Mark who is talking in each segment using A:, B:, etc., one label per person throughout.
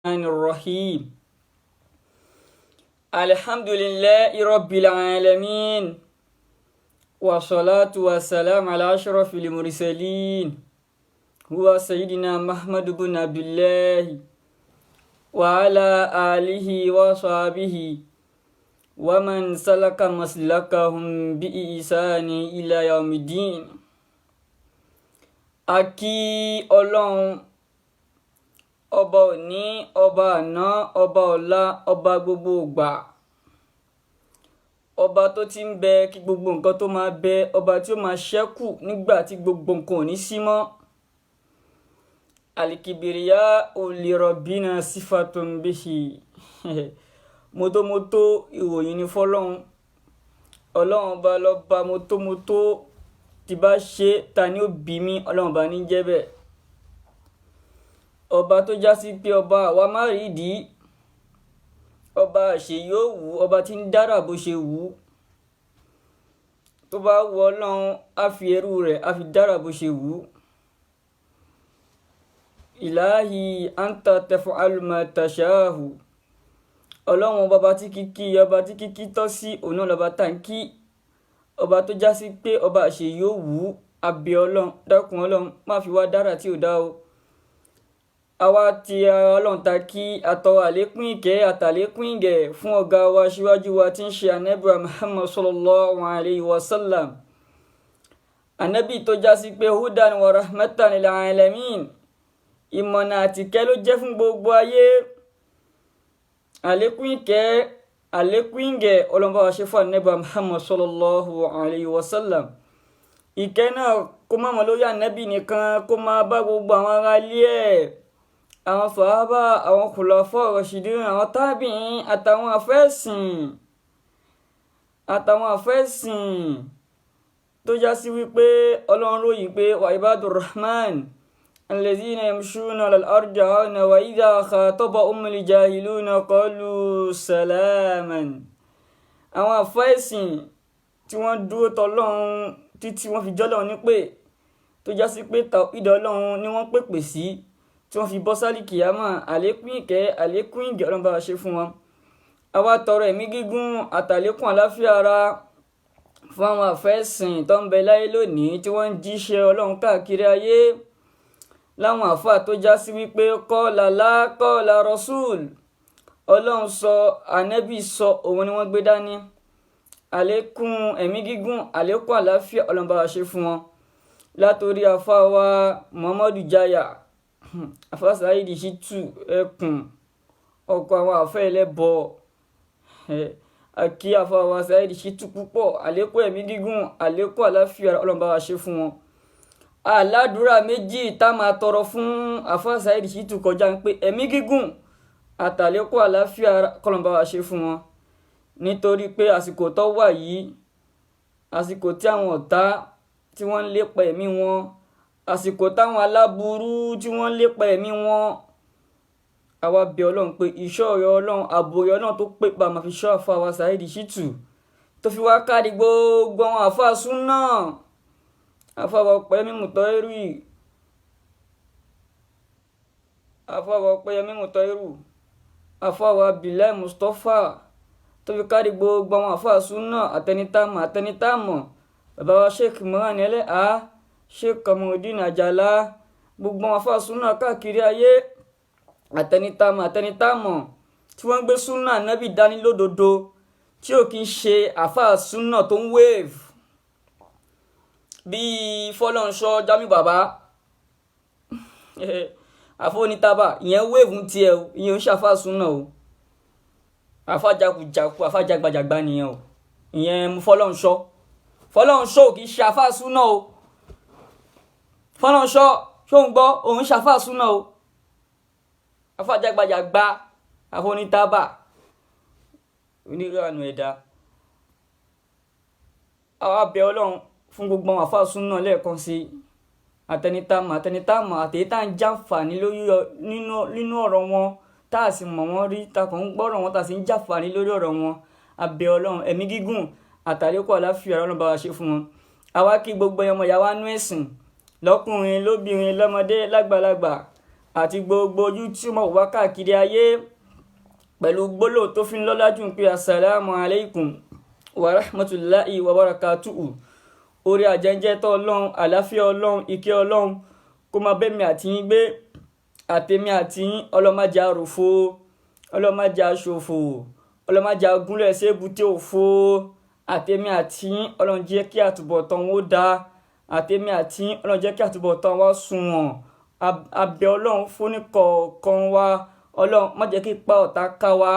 A: الرحمن الرحيم الحمد لله رب العالمين والصلاة والسلام على أشرف المرسلين هو سيدنا محمد بن عبد الله وعلى آله وصحبه ومن سلك مسلكهم بإحسان إلى يوم الدين. Akí Ọlọ́run ọba òní, ọba àná, ọba ọ̀la, ọba gbogbo ìgbà, ọba tó ti ń bẹ kí gbogbo nǹkan tó máa bẹ, ọba tí ó máa ṣẹ́kù nígbà tí gbogbo nǹkan ò ní sí mọ́. Alikibiriya olirọ̀bínà sífàtún bihi mótómótó ìròyìn ní fọ́lọ́run. Ọlọ́run ọba lọ́ba mótómótó, tí bá ṣe ta ni ó bí mi, Ọlọ́run ọba ní jẹ́ bẹ́ẹ̀. Ọba tó já sí pé ọba àwa má rí ìdí, ọba àṣẹ yóò wù, ọba tí ń dára bó ṣe wù. Tó bá wù Ọlọ́run á fi ẹrú rẹ̀ á fi dára bó ṣe wù. Ilahi anta taf'alu ma tasha'u. Ọlọ́run ọba tí kíkí tọ́ sí òun náà lọ́ba tá ń kí. Ọba tó já sí pé ọba àṣẹ yóò wù, abẹ́ Ọlọ́run dákun Ọlọ́run má fi wá dára tí ò dá o. Àwa tí Ọlọ́run ta kí àtọrọ àlékún ìkẹ́ àtàlékún ìgẹ̀ fún ọ̀gá wa síwájú wa tí ń ṣe ànábì Muhammad sallallahu alayhi wa sallam. Ànábì tó já sí pé hudan wa rahmatan lil alamin, ìmọ̀nà àti ìkẹ́ ló jẹ́ fún gbogbo ayé. Àlékún ìkẹ́ àlékún ìgẹ̀ Ọlọ́run bá wa ṣe fún ànábì Muhammad sallallahu alayhi wa sallam. Ìkẹ́ náà kó má mọ́ lórí ànábì nìkan, kó máa bá gbogbo àwọn ará ilé ẹ̀, àwọn sàhábà, àwọn khulafa rashidin, àwọn tábìín àtàwọn àfẹ́sìn tó já sí wípé Ọlọ́run ròyìn pé wa ibadur rahman allazina yamshuna alal ardi hawna wa idha khatabahumul jahiluna qalu salaman. Àwọn àfẹ́sìn tí wọ́n dúró tọ́lọ́run títí wọ́n fi jọ́lọ́run nípè, tó já sí pé tawhid Ọlọ́run ni wọ́n pèpè sí, tí wọ́n fi bọ́ sálì kìyàmá. Àlékún ìkẹ́ àlékún ìgẹ̀ Ọlọ́run bá wa ṣe fún wọn. Àwa tọrọ ẹ̀mí gígùn àtàlékún àláfíà ara fún àwọn àfẹ́sìn tó ń bẹ láyé lónìí tí wọ́n ń jíṣẹ́ Ọlọ́run káàkiri ayé, láwọn àfáà tó já sí wípé qala la qala rasul, Ọlọ́run sọ ànábì sọ, òun ni wọ́n gbé dání. Àlékún ẹ̀mí gígùn àlékún àláfíà Ọlọ́run bá wa ṣe fún wọn. Látorí àfáà wa Muhammadu Jaya, àfáà Saidi Shittu ẹkùn ọkọ̀ àwọn àfẹ́ ẹlẹ́bọ, àkí àfáà wa Saidi Shittu púpọ̀. Àlékún ẹ̀mí gígùn àlékún àláfíà Ọlọ́run bá wa ṣe fún wọn. Aládùúrà méjì tá máa tọrọ fún àfáà Saidi Shittu kọjá ń pé ẹ̀mí gígùn àtàlékún àláfíà Ọlọ́run bá wa ṣe fún wọn. Nítorí pé àsìkò tó wà yìí, àsìkò tí àwọn ọ̀tá tí wọ́n ń lépa ẹ̀mí wọn, àsìkò táwọn aláburú tí wọ́n ń lépa ẹ̀mí wọn. Àwa bẹ̀ Ọlọ́run pé ìṣọ́ ọ̀rọ̀ Ọlọ́run, ààbò ọ̀rọ̀ Ọlọ́run tó pé pa máa fi ṣọ́ àfáà wa Saidi Shittu, tó fi wá kárí gbogbo àwọn àfáà súnnà, àfáà wa Ọpẹ́yẹmí Mutairu, àfáà wa Ọpẹ́yẹmí Mutairu, àfáà wa Bilal Mustapha, tó fi kárí gbogbo àwọn àfáà súnnà àtẹnitámọ̀. Bàbá wa Sheikh Imran Eleha, Sheikh Kamaldeen Ajala, gbogbo àwọn àfáà súnnà káàkiri ayé àtẹnitámọ̀ tí wọ́n gbé súnnà nábì dání lódodo, tí ò kí ń ṣe àfáà súnnà tó ń wave bíi Fọlọ́runṣọ́ Jamiu Bàbá àfọ́nitaba, ìyẹn wave ń tiẹ̀ o, ìyẹn ń ṣàfáà súnnà o. Àfáà jakujaku, àfáà jagbajagba nìyẹn o, ìyẹn Fọlọ́runṣọ́ ò kì í ṣe àfáà súnnà o. Fọlọ́runṣọ́ ṣó ń gbọ́, òun ṣàfáà súnnà o. Àfáà jagbajagba, àfọ́nitaba, onírànù ẹ̀dá. Àwa bẹ̀ Ọlọ́run fún gbogbo àwọn àfáà súnnà lẹ́ẹ̀kan sí, àtẹnitámọ̀ àtèyí tá ń jàǹfààní nínú ọ̀rọ̀ wọn, tá a sì mọ̀ wọ́n rí, tá kàn ń gbọ́rọ̀ wọn, tá sì ń jàǹfààní lórí ọ̀rọ̀ wọn. A bẹ̀ Ọlọ́run ẹ̀mí gígùn àtàlékún àláfíà Ọlọ́run bá wa ṣe fún wọn. Àwa kí gbogbo ọmọ ìyá wa nú ẹ̀sìn, lọ́kùnrin lóbìnrin lọ́mọdé lágbàlagbà, àti gbogbo ojú tí mo wá káàkiri ayé pẹ̀lú gbólóhùn tó fi ń lọ́lá jù pé assalamu alaikum wa rahmatullahi wa barakatuhu. Orí àjẹjẹ́ tó ọlọ́run, àláfíà ọlọ́run, ìkẹ́ ọlọ́run kó máa bẹ́mi àti yín gbé, àtẹ̀mí àti yín. Ọlọ́májà ròfo, ọlọ́májà ṣòfò, ọlọ́májà gúnlẹ̀ sébùté òfo. Àtẹ̀mí àti yín ọlọ́run jẹ́ kí àtúbọ̀tán wó dáa, àtẹ̀mí àti yín ọlọ́run jẹ́ kí àtúbọ̀tán wá sunwọ̀n. Abẹ́ ọlọ́run fún ní kọ̀ọ̀kan wa, ọlọ́run má jẹ́ kí pa ọ̀tá ká wa.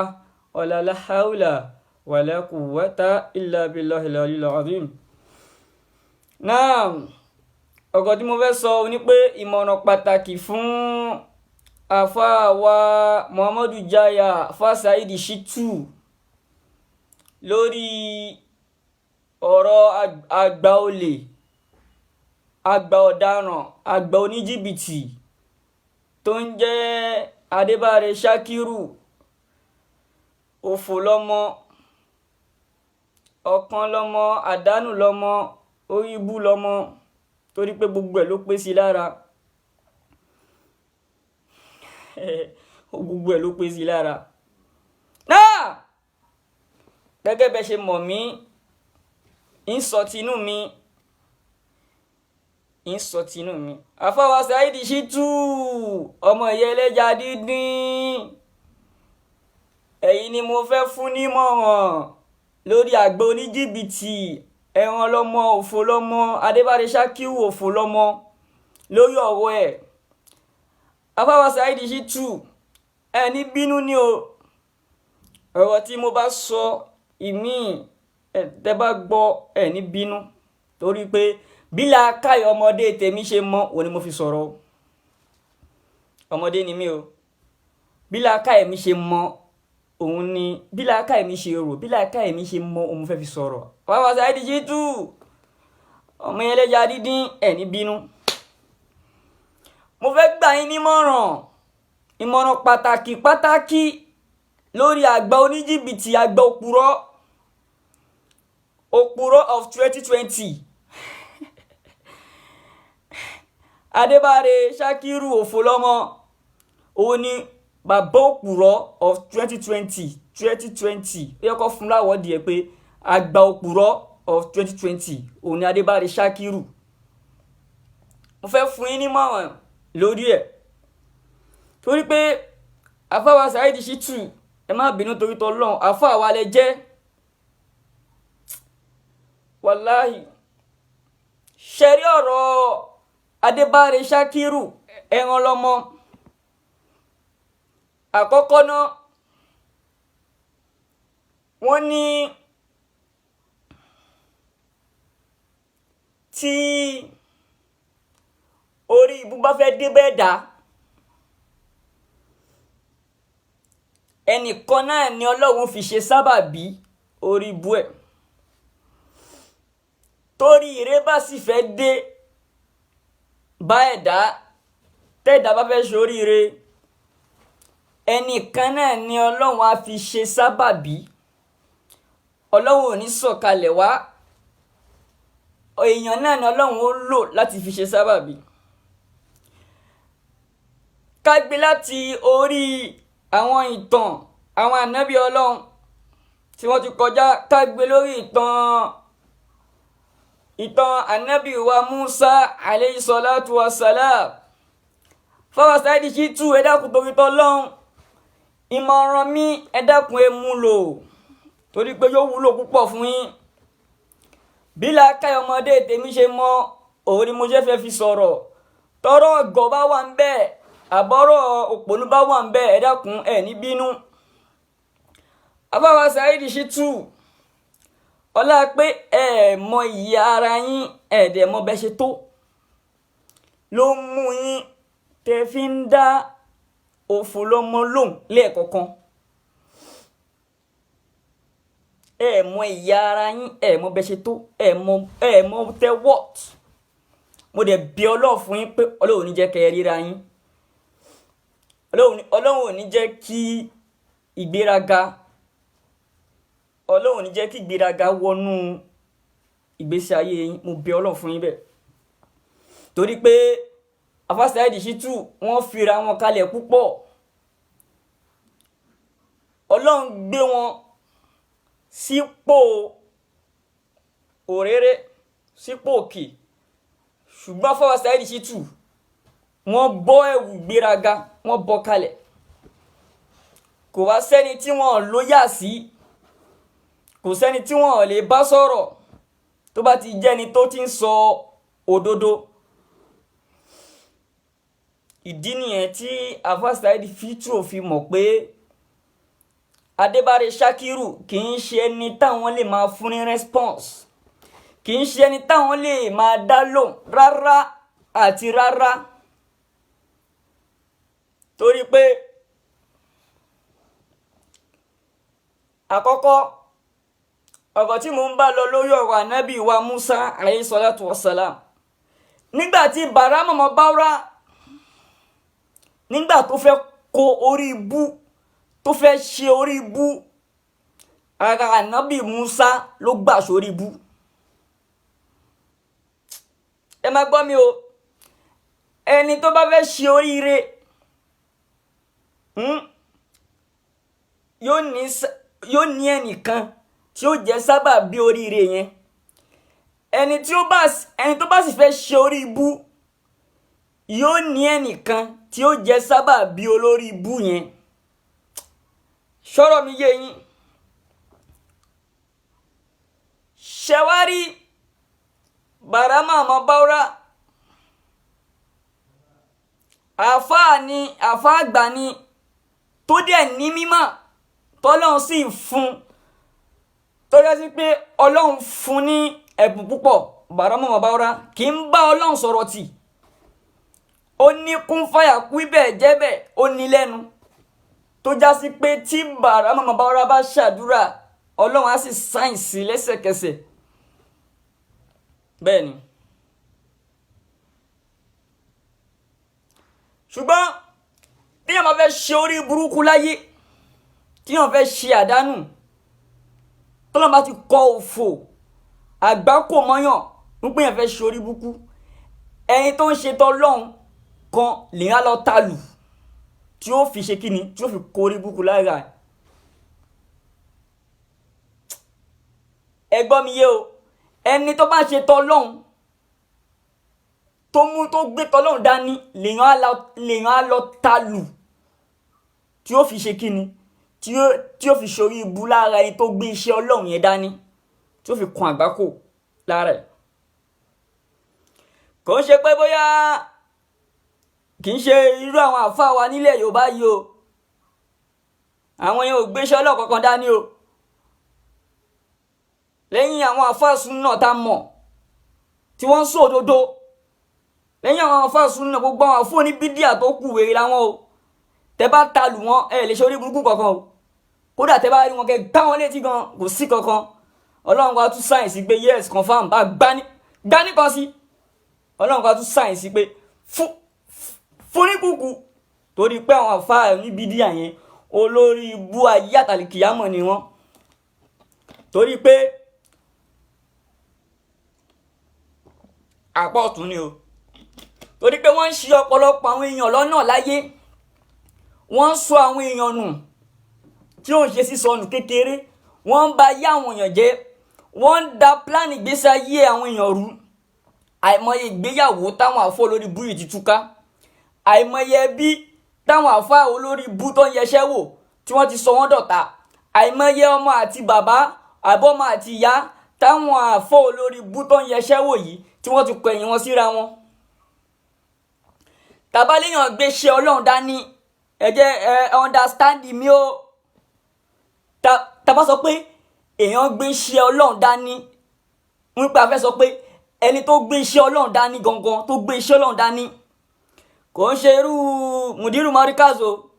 A: La hawla wala quwwata illa billahil aliyyil azim. Náà ọ̀gọ̀ tí mo fẹ́ sọ ní pé ìmọ̀ràn pàtàkì fún àfáà wa Muhammadu Jaya àfáà Saheed Shittu lórí ọ̀rọ̀ àgbà olè, àgbà ọ̀daràn, àgbà oníjìbìtì tó ń jẹ́ Adébáre Shakiru. Òfò lọ́mọ, ọ̀kan lọ́mọ, àdánù lọ́mọ, orí ibú lọ́mọ, torí pé gbogbo ẹ̀ ló pé sí lára. Gbogbo ẹ̀ ló pé sí lára. Náà gẹ́gẹ́ bẹ́ ṣe mọ̀ mí, ń sọ tinú mi, ń sọ tinú mi. Àfáwà Saheed Shittu ọmọ ìyá ẹlẹ́ja dídín, ẹ̀yin ni mo fẹ́ fún nímọ̀ràn lórí àgbà oníjìbìtì, ẹran lọ́mọ, òfò lọ́mọ, Adébáre Shakiru òfò lọ́mọ. Lórí ọ̀rọ̀ ẹ̀, àfáwà Saheed Shittu ẹni bínú ni o. Ọ̀rọ̀ tí mo bá sọ ìmí tẹ́ bá gbọ́ ẹni bínú, torí pé bí làákàyè ọmọdé tèmi ṣe mọ́ òun ni mo fi sọ̀rọ̀. Ọmọdé ni mí o. Bí làákàyè mi ṣe mọ́ òun ni, bí làákàyè mi ṣe rò, bí làákàyè mi ṣe mọ́ òun mo fẹ́ fi sọ̀rọ̀. Àfáwà Saheed Shittu ọmọ ẹlẹ́ja dídín ẹni bínú. Mo fẹ́ gbà yín nímọ̀ràn, ìmọ̀ràn pàtàkì lórí àgbà oníjìbìtì, àgbà òpùrọ́ of 2020. Adébáre Shakiru òfò lọ́mọ, òun ni bàbá òpùrọ́ of 2020. Ó yẹ kó fún láwọ́dì ẹ̀ pé àgbà òpùrọ́ of 2020 òun ni Adébáre Shakiru. Mo fẹ́ fún yín nímọ̀ràn lórí ẹ̀, torí pé àfáwà Saheed Shittu ẹ má bínú torí t'Ọlọ́run, àfáà wa lẹ jẹ́. Wàláhì ṣẹ̀rí ọ̀rọ̀ Adébáre Shakiru ẹran lọ́mọ. Àkọ́kọ́ náà wọ́n ní tí orí ibú bá fẹ́ dé bẹ́ẹ̀ dá, ẹnìkan náà ni Ọlọ́run fi ṣe sábàbí orí ibú ẹ̀. Torí ire bá sì fẹ́ dé bá ẹ̀dá, tẹ́ẹ̀dá bá fẹ́ ṣoríire, ẹnìkan náà ni Ọlọ́run á fi ṣe sábàbí. Ọlọ́run ò ní sọ̀kalẹ̀ wá, èèyàn náà ni Ọlọ́run ó lò láti fi ṣe sábàbí. Ká gbé láti orí àwọn ìtàn àwọn ànábì Ọlọ́run tí wọ́n ti kọjá, ká gbé lórí ìtàn ànábì wa Musa alayhi salatu wa salam. Àfáwà Saheed Shittu ẹ dákun torí t'Ọlọ́run, ìmọ̀ràn mi ẹ dákun ẹ mú lò, torí pé yóò wúlò púpọ̀ fún yín. Bí làákàyè ọmọdé tèmi ṣe mọ́ òun ni mo ṣe fẹ́ fi sọ̀rọ̀. Tọ́rọ̀ ọ̀gọ̀ bá wà ń bẹ́ẹ̀, àbọ̀rọ̀ òpònú bá wà ń bẹ́ẹ̀, ẹ dákun ẹ ní bínú. Àfáwà Saheed Shittu ọlá pé ẹ mọ ìyá ara yín, ẹ dẹ̀ mọ bẹ́ ṣe tó, ló mú yín tẹ́ fi ń dá òfò lọ́mọ lóhùn lẹ́ẹ̀kọ̀kan. Ẹ mọ ìyá ara yín, ẹ mọ bẹ́ ṣe tó, ẹ mọ tẹ́ what. Mo dẹ̀ bí Ọlọ́run fún yín pé Ọlọ́run ò ní jẹ́ kẹ́ ríra yín. Ọlọ́run ò ní jẹ́ kí ìgbéraga, Ọlọ́run ò ní jẹ́ kí ìgbéraga wọnú ìgbésí ayé yín. Mo bí Ọlọ́run fún yín bẹ́ẹ̀, torí pé Àfáà Saheed Shittu wọ́n fira wọn kalẹ̀ púpọ̀. Ọlọ́run gbé wọn sípò òréré, sípò òkè. Ṣùgbọ́n àfáà Saheed Shittu wọ́n bọ́ ẹ̀wù gbéraga, wọ́n bọ́ kalẹ̀. Kò wá sẹ́ni tí wọ́n lóyà sí, kò sẹ́ni tí wọ́n lè bá sọ̀rọ̀ tó bá ti jẹ́ni tó ti ń sọ òdodo. Ìdí nìyẹn tí àfáà Saheed Shittu fi mọ̀ pé Adébáre Shakiru kì í ṣe ẹni táwọn lè máa fún ní response, kì í ṣe ẹni táwọn lè máa dá lóhùn rárá àti rárá. Torí pé àkọ́kọ́ ọ̀rọ̀ tí mo ń bá lọ lórí ọ̀rọ̀ ànábì wa Musa alayhi salatu wassalam, nígbà tí Barhama Mobawra nígbà tó fẹ́ kó orí ibú, tó fẹ́ ṣe orí ibú, ara ànábì Musa ló gbà sórí ibú. Ẹ má gbọ́ mi o, ẹni tó bá fẹ́ ṣe oríire yóò ní ẹnìkan tí ó jẹ́ sábà bí oríire yẹn. Ẹni tó bá sì fẹ́ ṣe orí ibú yóò ní ẹnìkan tí ó jẹ́ sábà bí olórí ibú yẹn. Ṣọ́rọ̀ mi yé yín? Ṣẹ̀wárí Barhama Mobawra àfáà àgbà ni tó dẹ̀ ní mímọ̀ tọ́lọ́run sì fún, tó yẹ sí pé Ọlọ́run fún ní ẹ̀bùn púpọ̀. Barhama Mobawra kì í bá Ọlọ́run sọ̀rọ̀ tì, ó ní kún fàyà kú ibẹ̀ jẹ́bẹ̀, ó ní lẹ́nu tó já sí pé tí Barhama Mobawra bá ṣàdúrà Ọlọ́run á sì sáìn sí lẹ́sẹ̀kẹsẹ̀. Bẹ́ẹ̀ ni. Ṣùgbọ́n tí èèyàn bá fẹ́ ṣe orí burúkú láyé, tí èèyàn fẹ́ ṣe àdánù, tọ́lọ́run bá ti kọ òfò àgbákò mọ́yàn wípé èèyàn fẹ́ ṣe orí burúkú, ẹni tó ń ṣe tọ́lọ́run kan lèyàn lọ talù tí ó fi ṣe kíni, tí ó fi kó orí burúkú lára ẹ̀. Ẹ gbọ́ mi yé o, ẹni tó bá ṣe tọ́lọ́run tó gbé tọ́lọ́run dání lèyàn á lọ talù tí ó fi ṣe kíni, tí ó fi ṣorí ibú lára ẹni tó gbé iṣẹ́ Ọlọ́run yẹn dání, tí ó fi kan àgbákò lára ẹ̀. Kò ń ṣe pé bóyá kì í ṣe irú àwọn àfáà wa nílẹ̀ Yorùbá yìí o, àwọn yẹn ò gbé iṣẹ́ Ọlọ́run kankan dání o. Lẹ́yìn àwọn àfáà súnnà tá mọ̀ tí wọ́n ń sọ òdodo, lẹ́yìn àwọn àfáà súnnà, gbogbo àwọn àfáà oníbídíà tó kù wèrè láwọn o. Tẹ́ bá talù wọn lè ṣe orí burúkú kankan o. Kódà tẹ́ bá rí wọn kẹ́ gbá wọn létí gan, kò sí kankan. Ọlọ́run wa tún sáyìn sí pé yes confam, bá gbá nìkan sí. Ọlọ́run wa tún sáyìn sí pé fún ní kúkú. Torí pé àwọn àfáà oníbídíà yẹn olórí ibú ayé àtàlìkìyámọ̀ ni wọ́n. Torí pé àpá ọ̀tún ni o. Torí pé wọ́n ń ṣì ọ̀pọ̀lọpọ̀ àwọn èèyàn lọ́nà láyé, wọ́n ń sọ àwọn èèyàn nù tí ó ń ṣe sísọnù kékeré, wọ́n ń ba ayé àwọn èèyàn jẹ́, wọ́n ń da pílánì ìgbésí ayé àwọn èèyàn rú. Àìmọye ìgbéyàwó táwọn àfọ olórí bú yìí ti túká, àìmọye ẹbí táwọn àfọ olórí bú tó ń yẹsẹ́ wò tí wọ́n ti sọ wọ́n dọ̀tá, àìmọye ọmọ àti bàbá àbọ́mọ àti ìyá táwọn àfọ olórí bú tó ń yẹsẹ́ wò yìí tí wọ́n ti kọ̀yìn wọn síra wọn. Tàbáléyàn gbé ṣe Ọlọ́run dání, ẹ jẹ́ understand mi o. Tàbá sọ pé èèyàn gbé ṣe Ọlọ́run dání, wípé a fẹ́ sọ pé ẹni tó gbé iṣẹ́ Ọlọ́run dání gangan, tó gbé iṣẹ́ Ọlọ́run dání, kò ń ṣe irú Mudiru Markaz o.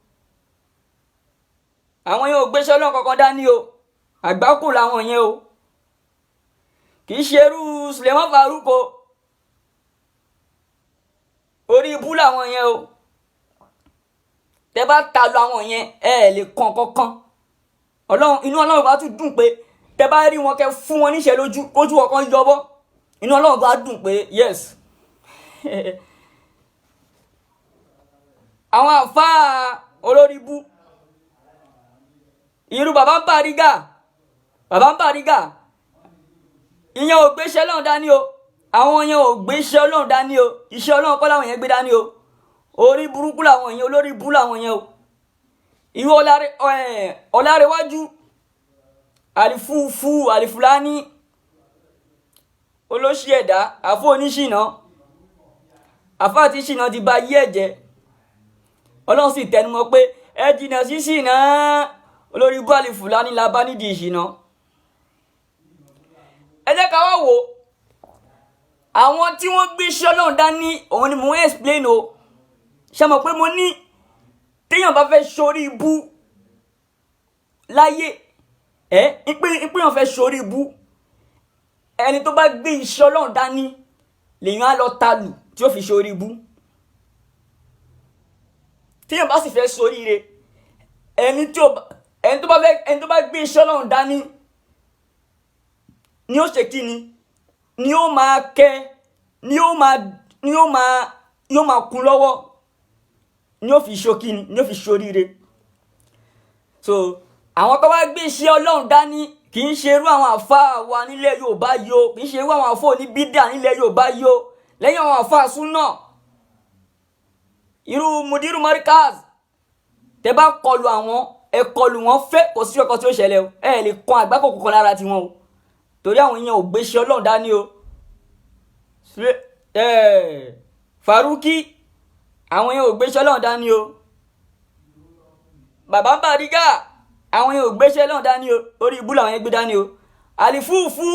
A: Àwọn yẹn ò gbé iṣẹ́ Ọlọ́run kankan dání o, àgbákò làwọn yẹn o. Kì í ṣe irú Suleiman Farouk o, orí ibú làwọn yẹn o. Tẹ́ bá ta lu àwọn yẹn lè kàn kankan. Inú Ọlọ́run bá tún dùn pé tẹ́ bá rí wọn kẹ́ fún wọn níṣẹ́ lójú ọkàn yọbọ, inú Ọlọ́run bá dùn pé yes àwọn àfáà olórí bú irú bàbá ń Bariga ìyẹn ò gbéṣẹ́ Ọlọ́run dání o, àwọn yẹn ò gbéṣẹ́ Ọlọ́run dání o, iṣẹ́ Ọlọ́run kọ́ làwọn yẹn gbé dání o, orí burúkú làwọn yẹn, olórí bú làwọn yẹn o. irú Ọlárẹ̀wájú Àlìfúlání olóṣì ẹ̀dá àfọ oníṣìnà, àfọ àti ṣìnà ti ba yí ẹ̀jẹ̀. Ọlọ́run sì tẹnumọ́ pé ẹ jìnà sí ṣìnà, olórí bú Àlìfúlání la bá nídìí ìṣìnà. ẹ jẹ́ ká wá wò àwọn tí wọ́n gbé iṣẹ́ Ọlọ́run dání, òun ni mo ń explain o. ṣe mọ̀ pé mo ní téèyàn bá fẹ́ sórí ibú láyé ìpéyàn fẹ́ sórí ibú, ẹni tó bá gbé iṣẹ́ Ọlọ́run dání lèyàn á lọ talù tí ó fi sórí ibú. téèyàn bá sì fẹ́ sóríire, ẹni tó bá gbé iṣẹ́ Ọlọ́run dání ni ó ṣe kí ni ó máa kẹ́, ni ó máa kún lọ́wọ́, ni ó fi ṣókí ni ó fi ṣoríire. so àwọn tó bá gbé iṣẹ́ Ọlọ́run dání kì í ṣe irú àwọn àfáà wa nílẹ̀ Yorùbá yìí o, kì í ṣe irú àwọn àfáà oníbídà nílẹ̀ Yorùbá yìí o, lẹ́yìn àwọn àfáà súnà irú Mudiru Markaz. tẹ bá kọlù àwọn, ẹ kọlù wọn fẹ́, kò sí ọkọ tí ó ṣẹlẹ̀ o, ẹ lè kan àgbákò kankan lára tiwọn o, torí àwọn èèyàn ò gbé iṣẹ́ Ọlọ́run dání o. Faruki àwọn èèyàn ò gbé iṣẹ́ Ọlọ́run dání o. bàbá Bariga àwọn èèyàn ò gbé iṣẹ́ Ọlọ́run dání o, orí ibú làwọn yẹn gbé dání o. Àlìfúfú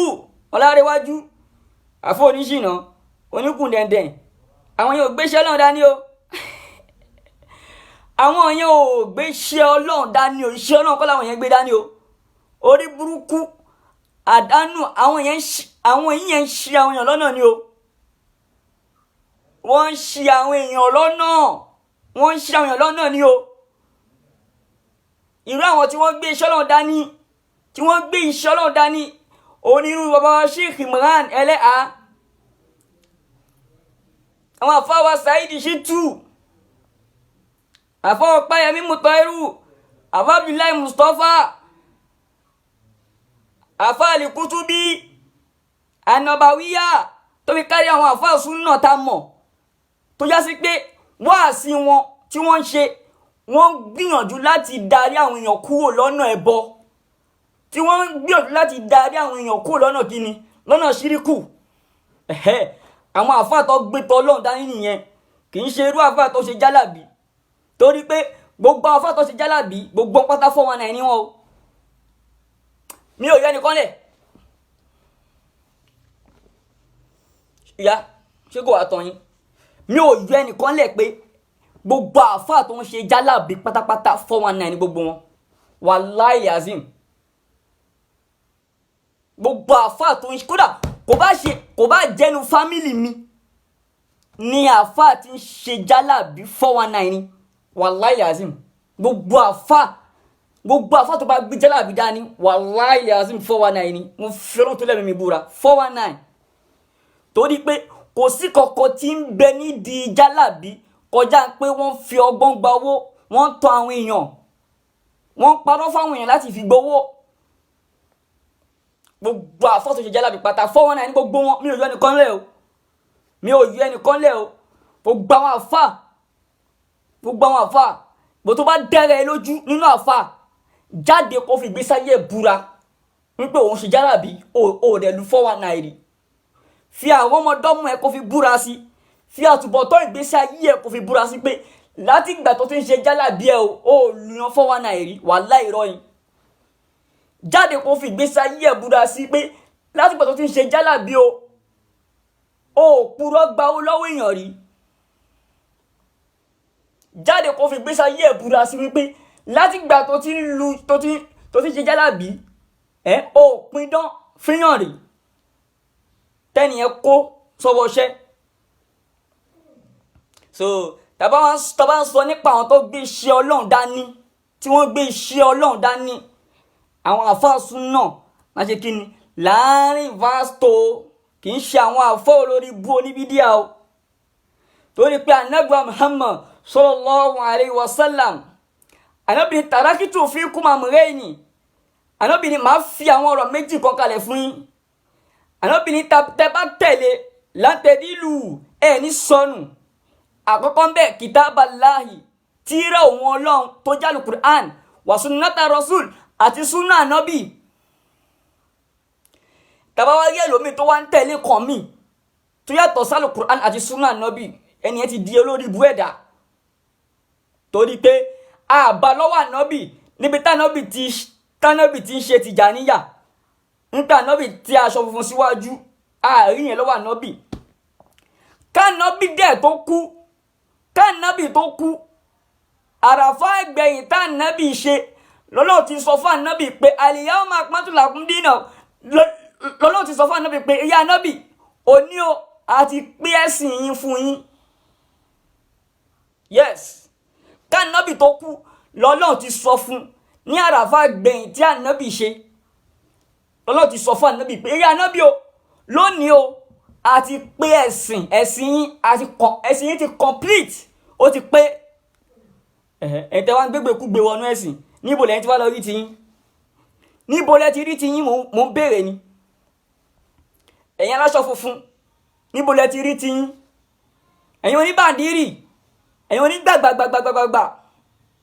A: Ọlárẹ̀wájú àfọ oníṣìnà oníkùn dẹ̀ndẹ̀n àwọn èèyàn ò gbé iṣẹ́ Ọlọ́run dání o. àwọn èèyàn ò gbé iṣẹ́ Ọlọ́run dání o, iṣẹ́ Ọlọ́run kọ́ làwọn yẹn gbé dání o. orí burúkú àdánù àwọn yẹn ń ṣì àwọn èèyàn lọ́nà ni o. wọ́n ń ṣì àwọn èèyàn lọ́nà ni o. irú àwọn tí wọ́n gbé iṣẹ́ Ọlọ́run dání onírú bàbá wa Sheikh Imran Eleha, àwọn àfáwà Saidi Shittu, àfáwà Páyẹmí Mutairu, àfáwà Abdullahi Mustapha, àfáà Al-Kutubi An-Nabawiyya, tó fi kárí àwọn àfáà súnà tá mọ̀, tó já sí pé wáàsí wọn tí wọ́n ń ṣe, wọ́n gbìyànjú láti darí àwọn èèyàn kúrò lọ́nà ẹbọ, tí wọ́n gbìyànjú láti darí àwọn èèyàn kúrò lọ́nà kíni, lọ́nà ṣíríkù. àwọn àfáà tó gbé tọ Ọlọ́run dání nìyẹn, kì í ṣe irú àfáà tó ṣe jálàbí, torí pé gbogbo àfáà tó ṣe jálàbí gbogbo pátá 419 ni wọn o. mi ò yọ ẹnìkan lẹ̀, ìyá ṣé kò wá tán yín, mi ò yọ ẹnìkan lẹ̀ pé gbogbo àfáà tó ń ṣe jálàbí pátápátá 419 ni gbogbo wọn, wàláì azim. gbogbo àfáà tó ń ṣe, kódà kò bá jẹnu fámìlì mi ni àfáà tí ń ṣe jálàbí 419 ni, wàláì azim. gbogbo àfáà tó bá gbé jálàbí dání, wàláì azim 419 ni, mo fẹ́ràn tó lẹ́nu mi búra 419. torí pé kò sí kọ̀kọ́ tí ń bẹ nídìí jálàbí kọjá pé wọ́n fi ọgbọ́n gba owó, wọ́n tọ́ àwọn èèyàn, wọ́n parọ́ fáwọn èèyàn láti fi gbowó. gbogbo àfáà tó ṣe jálàbí pátá 419 ní gbogbo wọn, mi ò yọ ẹnìkan lẹ̀ o. gbogbo àwọn àfáà bó tó bá dẹ́rẹ̀ lójú nínú àfáà, jáde kó fi ìgbésí ayé búra wípé òun ṣe jálàbí, ò dẹ̀ lu 419 rí. fi àwọn ọmọdọ́mọ ẹ kó fi búra sí, fi àtúbọ̀tán ìgbésí ayé ẹ kó fi búra sí pé láti ìgbà tó ti ń ṣe jálàbí ẹ ò lu yan 419 rí, wàláhì irọ́ yìí. jáde kó fi ìgbésí ayé ẹ búra sí pé láti ìgbà tó ti ń ṣe jálàbí ò purọ́ gba owó lọ́wọ́ èèyàn rí. jáde kó fi ìgbésí ayé ẹ búra sí wípé láti ìgbà tó ti ń ṣe jálàbí ò pidán fíyàn rí tẹ́nìyẹn kó sọ́wọ́ṣẹ́. so tàbá ń sọ nípa àwọn tó gbé iṣẹ́ Ọlọ́run dání, tí wọ́n gbé iṣẹ́ Ọlọ́run dání, àwọn àfáà súnà máa ṣe kí ni láàrin vasto, kì í ṣe àwọn àfáà olórí bú oníbídíà o. torí pé Ànábì Muhammad sallallahu alayhi wa sallam Ànábì ní tarakitu fikum amrayni, Ànábì ní máa fi àwọn ọ̀rọ̀ méjì kan kalẹ̀ fún yín. Ànábì ní tẹ́ bá tẹ̀lé látẹ̀dílù ẹ̀ ní sọnù. Àkọ́kọ́ ń bẹ kitaballahi, tírà òun Ọlọ́run tó jálù Qur'an, wa sunnata rasul àti sunna Ànábì. Tàbá wá rí ẹlòmíì tó wá ń tẹ̀lé kan míì tó yàtọ̀ sálù Qur'an àti sunna Ànábì, ẹni ẹ ti di olórí ibú ẹ̀dá. Torí pé àbá lọ́wọ́ Ànábì níbi tánàbì tí ń ṣe Tìjàníyà, nígbà Ànábì tí aṣọ funfun síwájú, àárín yẹn lọ́wọ́ Ànábì. Kánàbì dẹ̀ tó kú, àràfá ẹgbẹ̀yìn tánàbì ṣe lọ́lọ́run ti sọ fún Ànábì pé al-yawma akmaltu lakum dinakum, lọ́lọ́run ti sọ fún Ànábì pé ìyá Ànábì òní o àti pé ẹ̀sìn yín fún yín. Yes, kánàbì tó kú lọ́lọ́run ti sọ fún ní àràfá ẹgbẹ̀yìn tí Ànábì ṣe, lọ́lọ́run ti sọ fún Ànábì pé ìyá Ànábì o lónìí o àti pé ẹ̀sìn yín ti complete, ó ti pé. Ẹ̀tẹ́ wá ń gbégbé wọnú ẹ̀sìn, níbo lẹ́yìn tí wá lọ rí ti yín? Níbo lẹ́ ti rí ti yín? Mo ń béèrè ni. Ẹ̀yin aláṣọ funfun, níbo lẹ́ ti rí ti yín? Ẹ̀yin oníbàndírì, ẹ̀yin onígbàgbàgbàgbàgbàgbà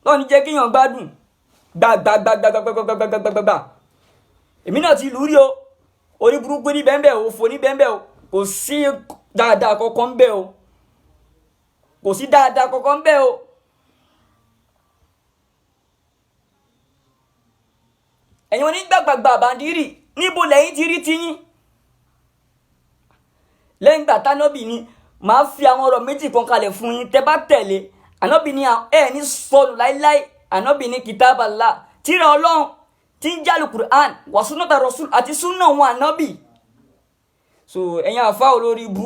A: lọ́ni jẹ́ kí yàn gbádùn gbàgbàgbàgbàgbàgbàgbà. Èmi náà ti lù rí o, orí burúkú ní bẹ́ẹ̀ o, òfò ní bẹ́ẹ̀ o, kò sí dáadáa kankan bẹ́ẹ̀ o, kò sí dáadáa kankan bẹ́ẹ̀ o. Ẹ̀yin onígbàgbàgbà bàndírì, níbo lẹ́yìn ti rí ti yín? Lẹ́yìn gbà tánàbì ni máa fi àwọn ọ̀rọ̀ méjì kan kalẹ̀ fún yín, tẹ́ bá tẹ̀lé. Ànábì ní ẹ̀ ní sọnù láíláí. Ànábì ní kitaballah, tírà Ọlọ́run tí ń jálù Qur'an, wa sunnata rasul àti súnà wọn Ànábì. So ẹ̀yin àfá olórí bú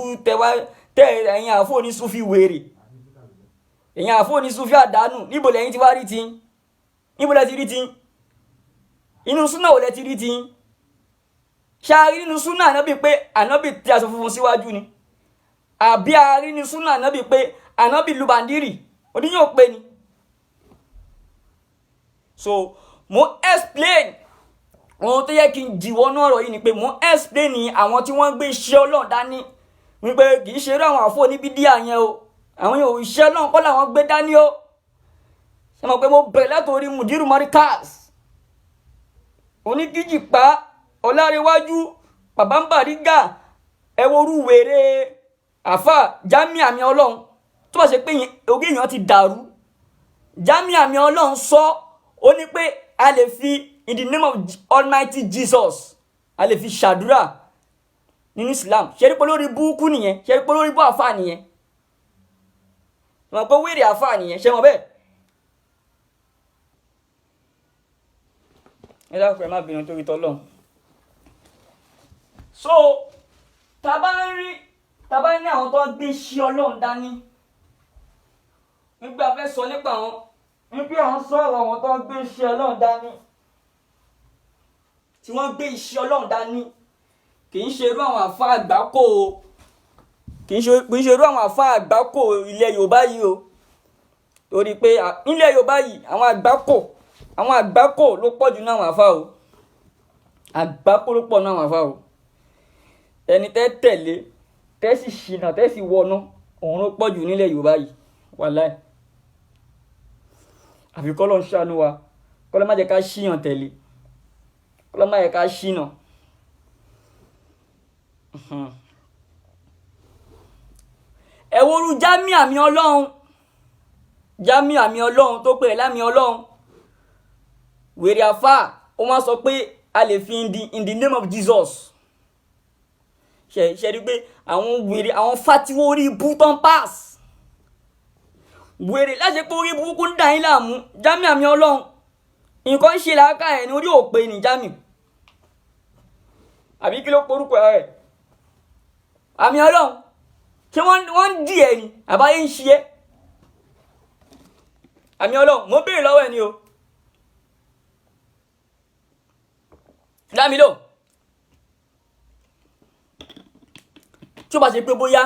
A: ẹ̀yin àfá onísúfí wèrè, ẹ̀yin àfá onísúfí àdánù, níbo lẹ́yìn ti wá rí ti yín? Níbo lẹ́ ti rí ti yín? Inú súnà ò lẹ́ ti rí ti yín? Ṣáàrí nínú súnà Ànábì pé Ànábì tí aṣọ funfun síwájú ni? Àbí àárí nínú súnà Ànábì pé Ànábì lu bàndírì? Oníyàn pé ni. So mo explain ohun tó yẹ kí n jìwọ́ náà ọ̀rọ̀ yìí ni pé mo explain ni àwọn tí wọ́n gbé iṣẹ́ Ọlọ́run dání, wípé kì í ṣe eré àwọn àfọ oníbídíà yẹn o, àwọn yóò iṣẹ́ Ọlọ́run kọ́ làwọn gbé dání o. Ṣé mo pé mo bẹ̀rẹ̀ látòrí Mudiru Markaz, Oníkíjìpá, Ọlárẹ̀wájú, Bàbá Bariga, ẹwọ́rú wèrè àfà Jamiu Àmì Ọlọ́run. Tó bá ṣe pé orí èèyàn ti dàrú, Jamiu Àmì Ọlọ́run sọ ó ní pé a lè fi in the name of Almighty Jesus a lè fi ṣàdúrà nínú Islam. Ṣé rí pé lórí búkú nìyẹn? Ṣé rí pé lórí bú àfà nìyẹn? Mọ̀ pé wèrè àfà nìyẹn, ṣé mọ̀ bẹ́ẹ̀? Ẹ dákun ẹ má bínú torí t'Ọlọ́run. So tá bá ní àwọn tó gbé iṣẹ́ Ọlọ́run dání, nígbà fẹ́ sọ nípa àwọn, níbi àwọn sọ̀rọ̀ àwọn tó gbé iṣẹ́ Ọlọ́run dání, tí wọ́n gbé iṣẹ́ Ọlọ́run dání, kì í ṣe irú àwọn àfáà àgbákò o, kì í ṣe irú àwọn àfáà àgbákò ilẹ̀ Yorùbá yìí o. Torí pé nílẹ̀ Yorùbá yìí àwọn àgbákò ló pọ̀ jù náà àwọn àfáà o, àgbákò ló pọ̀ náà àwọn àfáà o. Ẹni tẹ́ tẹ̀lé, tẹ́ sì ṣìnà, tẹ́ sì wọnú, òun ló pọ̀ jù nílẹ̀ Yorùbá yìí, wàláhì. Àfi k'Ọlọ́run ṣàánú wa, k'Ọlọ́run má jẹ́ ká ṣìyàn tẹ̀lé, k'Ọlọ́run má jẹ́ ká ṣìnà. Ẹ wo irú Jamiu Àmì Ọlọ́run tó pè lámì Ọlọ́run, wèrè àfà, ó máa sọ pé a lè fi in the name of Jesus. Ṣe rí pé àwọn wèrè, àwọn fatiwo orí ibú tán pass wèrè láti pé orí burúkú ń dà yín láàmú. Jamiu Àmì Ọlọ́run nǹkan ṣe làákà ẹ̀ ní orí òpè ní Jamiu, àbí kí ló porúkọ ẹ̀? Àmì Ọlọ́run, ṣé wọ́n ń dì ẹ̀ ni àbáyé ń ṣe ẹ́? Àmì Ọlọ́run, mo béèrè lọ́wọ́ ẹ̀ ni o, dámilò. Tí ó bá ṣe pé bóyá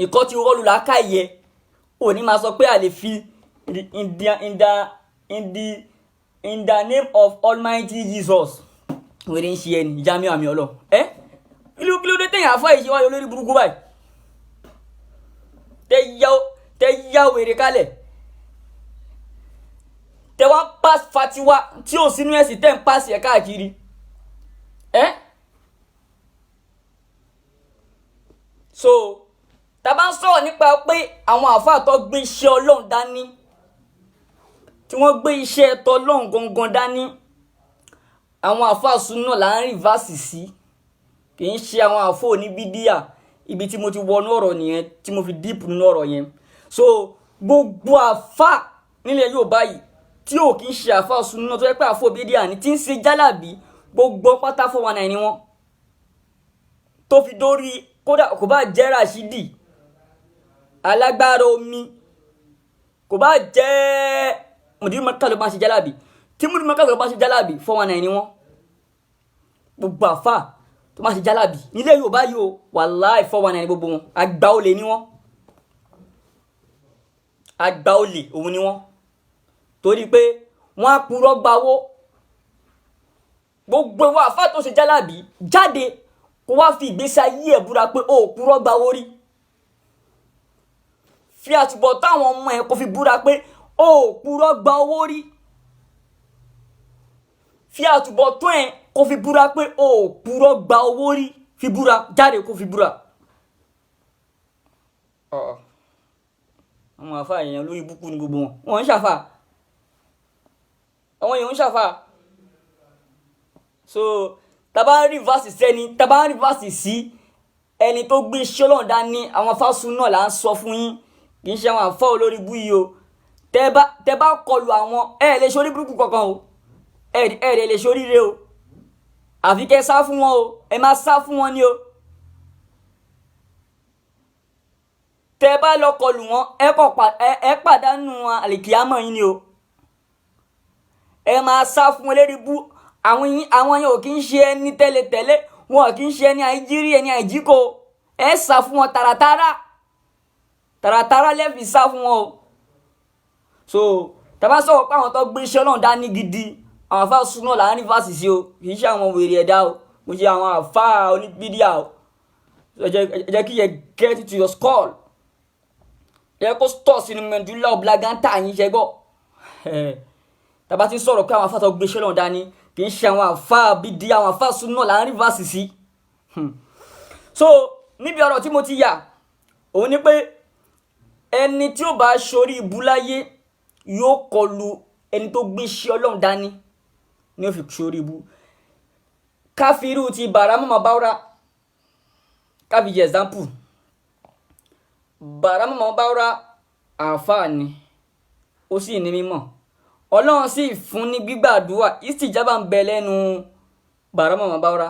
A: ìkọ́ ti rọ́ọ̀lù làákà yẹ ò ní máa sọ pé a lè fi in the name of Almighty Jesus wèrè ń ṣe ẹni Jamiu àmì ọlọ kí ló dé tẹ̀yìn àfọ ìṣe wáyé olórí burúkú báyìí tẹ yá wèrè kalẹ̀ tẹ wá pass fatiwa tí ò sínú ẹ̀sìn tẹ̀ ń pass ẹ̀ káàkiri so tá bá ń sọ̀rọ̀ nípa pé àwọn àfáà tó gbé iṣẹ́ Ọlọ́run dání tí wọ́n gbé iṣẹ́ ẹ̀tọ́ Ọlọ́run gangan dání àwọn àfáà súnà là ń rìvásì sí kì í ṣe àwọn àfáà oníbídíà ibi tí mo ti wọnú ọ̀rọ̀ nìyẹn tí mo fi díìpù nínú ọ̀rọ̀ yẹn so gbogbo àfáà nílẹ̀ Yorùbá yìí tí ò kì í ṣe àfáà súnà tó yẹ pé àfáà bídíà ni tí ń ṣe jálàbí gbogbo pátá 419 ni wọ́n tó fi dórí kódà kò bá jẹ́ Rashidi alágbára omi kò bá jẹ́ mùdírù mọ́kà ló bá ṣe jálàbí tí mùdírù mọ́kà ló bá ṣe jálàbí 419 ni wọ́n gbogbo àfáà tó bá ṣe jálàbí nílẹ̀ Yorùbá yìí o wàláì 419 gbogbo wọn àgbà olè ni wọ́n àgbà olè òun ni wọ́n torí pé wọ́n á purọ́ gbawó gbogbo wa àfáà tó ṣe jálàbí jáde kó wá fi ìgbésí ayé ẹ̀ búra pé ó purọ́ gbawó rí fi àtúbọ̀ táwọn ọmọ ẹ̀ kó fi búra pé ó purọ́ gba owó rí fi àtúbọ̀ tó ẹ̀ kó fi búra pé ó purọ́ gba owó rí fi búra jáde kó fi búra. àwọn àfáà èèyàn lórí búkú ni gbogbo wọn ń ṣàfà àwọn èèyàn ń ṣàfà so tàbá rìvásì sẹ́ni tàbá rìvásì sí ẹni tó gbé iṣẹ́ Ọlọ́run dání àwọn afásùn náà là ń sọ fún yín kì í ṣe àwọn àfọ́ olórí bú yìí o tẹ bá kọlù àwọn lè ṣorí burúkú kankan o lè ṣorí re o àfi kẹ́ sá fún wọn o ẹ má sá fún wọn ni o tẹ bá lọ kọlù wọn ẹ pàdánù àlìkìyámọ̀ yín ni o ẹ má sá fún wọn lérí bú àwọn yẹn ò kì í ṣe ẹni tẹ́lẹ̀tẹ́lẹ̀ wọn ò kì í ṣe ẹni àìjírí ẹni àìjíkò ẹ sá fún wọn tààràtàrà lẹ́fì sá fún wọn o so tàbá sọ̀rọ̀ pé àwọn tó gbé iṣẹ́ náà dání gidi àwọn àfáà súnà láàrin fásitì sí o kì í ṣe àwọn wèrè ẹ̀dá o mo ṣe àwọn àfáà oníbídíà o ẹ jẹ́ kí yẹ get to your skull ẹ kó stọ̀ sínú medulla oblongata yín ṣe gbọ́ tàbá ti sọ̀rọ̀ pé àwọn àfáà tó gbé iṣẹ́ náà dání kì í ṣe àwọn àfáà bídíà àwọn àfáà súnà láàrin fásitì sí so níbi ọ̀rọ̀ tí mo ti yà òun ni pé ẹni tí ó bá ṣorí ibú láyé yóò kọlù ẹni tó gbé iṣẹ́ Ọlọ́run dání ní ó fi ṣorí ibú káfíìrù ti Barhama Mabawra káfí jẹ example Barhama Mabawra àáfàá ni ó sì ní mímọ̀ Ọlọ́run sì fún ní gbígbàdúrà istijaba ń bẹ lẹ́nu Barhama Mabawra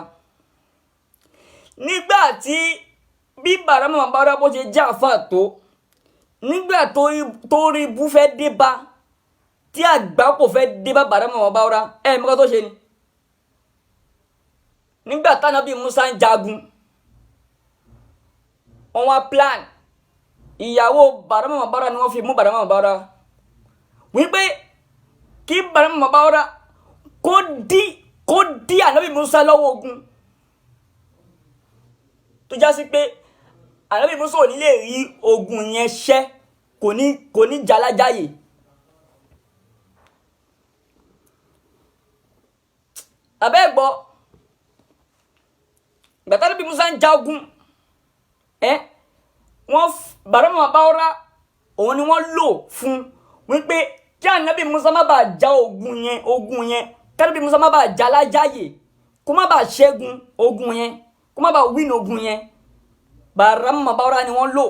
A: nígbà tí bí Barhama Mabawra bó ṣe jẹ́ àáfàá tó nígbà tó rí bú fẹ́ dé bá tí àgbà kò fẹ́ dé bá Barhama Mabawra mọ́kàn tó ṣe ni nígbà t'Ànábì Musa ń jagun wọ́n wá plan ìyàwó Barhama Mabawra ni wọ́n fi mú Barhama Mabawra wípé kí Barhama Mabawra kó dí Ànábì Musa lọ́wọ́ ogun tó já sí pé Ànábì Musa ò ní lè rí ogun yẹn ṣẹ́ kò ní jalajáyè abẹ́gbọ́ gbàtà Ànábì Musa ń jagun wọ́n Barhama Mabawra òun ni wọ́n lò fún wípé kí Ànábì Musa má bàa já ogun yẹn kí Ànábì Musa má bàa jalajáyè kó má bàa ṣẹ́gun ogun yẹn kó má bàa win ogun yẹn Barhama Mabawra ni wọ́n lò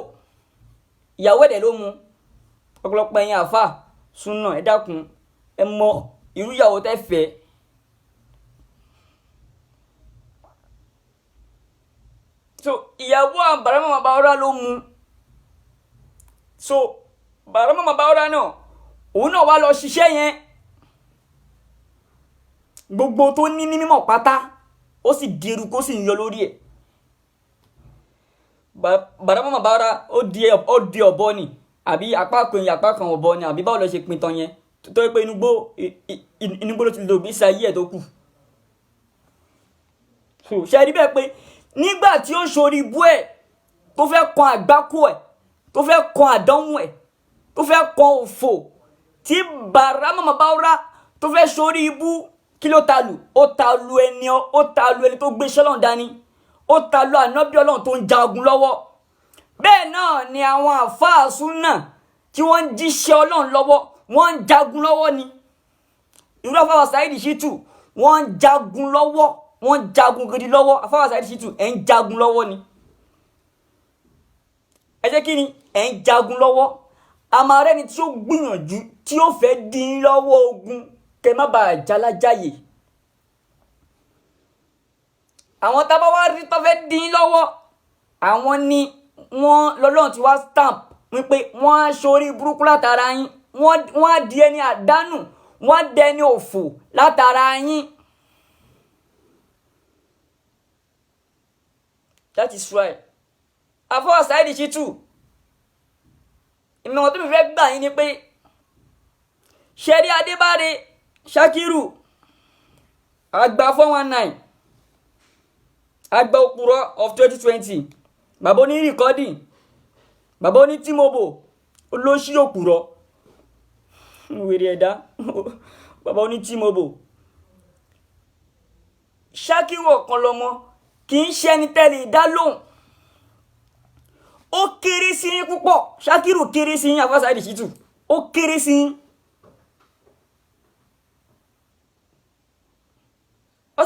A: ìyàwó ẹ̀dẹ̀ ló mú ọ̀pọ̀lọpọ̀ ẹ̀yin àfà súnà ẹ dákun ẹ mọ irú ìyàwó tẹ́ fẹ́ so ìyàwó Barhama Mabawra ló mú so Barhama Mabawra náà òun náà wá lọ ṣiṣẹ́ yẹn gbogbo tó ní mímọ̀ pátá ó sì di eruku ó sì ń yọ lórí ẹ̀ Barhama Mabawra ó di ọ̀bọ ni àbí apá kan èèyàn apá kan ọ̀bọ ni àbí báwo lọ ṣe pin tán yẹn tó yẹ pé inú gbó ló ti lò bí sáyé ẹ̀ tó kù. ṣe rí bẹ́ẹ̀ pé nígbà tí ó ṣorí ibú ẹ̀ tó fẹ́ kan àgbákò ẹ̀ tó fẹ́ kan àdánwò ẹ̀ tó fẹ́ kan òfò tí bàrà màmá bá rà tó fẹ́ ṣorí ibú kí ló ta lù ó ta lu ẹni tó gbé sọ́lọ́n dání ó ta lu ànábì ọlọ́run tó ń jagun lọ́wọ́. bẹ́ẹ̀ náà ni àwọn àfáà súnà tí wọ́n ń jíṣẹ́ ọlọ́run lọ́wọ́ wọ́n ń jagun lọ́wọ́ ni. irú àfáà Saheed Shittu wọ́n ń jagun lọ́wọ́ wọ́n ń jagun gidi lọ́wọ́ àfáà Saheed Shittu ẹ̀ ń jagun lọ́wọ́ ni. ẹ jẹ́ kí ni ẹ̀ ń jagun lọ́wọ́ àmọ́ rẹ́ni tí ó gbìyànjú tí ó fẹ́ dín lọ́wọ́ ogun kẹ má bàa jalájáyè. àwọn tá a bá wá rí tó fẹ́ dín lọ́wọ́ àwọn ni wọ́n lọ́lọ́run ti wá stamp wípé wọ́n á ṣorí burúkú látara yín wọ́n á di ẹni àdánù wọ́n á dẹni òfò látara yín. that is right. àfọwọ́ Saheed Shittu ìmọ̀ràn tó mi fẹ́ gbà yín ni pé ṣẹ́rí Adébáre Ṣakiru àgbà 419 àgbà òpùrọ́ of 2020 bàbá oní recording bàbá oní timobo olóṣì òpùrọ́ wèrè ẹ̀dá bàbá oní timobo. Ṣakiru ọ̀kan lọ́mọ kì í ṣe ẹni tẹ́lẹ̀ dá lóhùn ó kéré sí yín púpọ̀ Ṣakiru kéré sí yín àfáà Saheed Shittu ó kéré sí yín.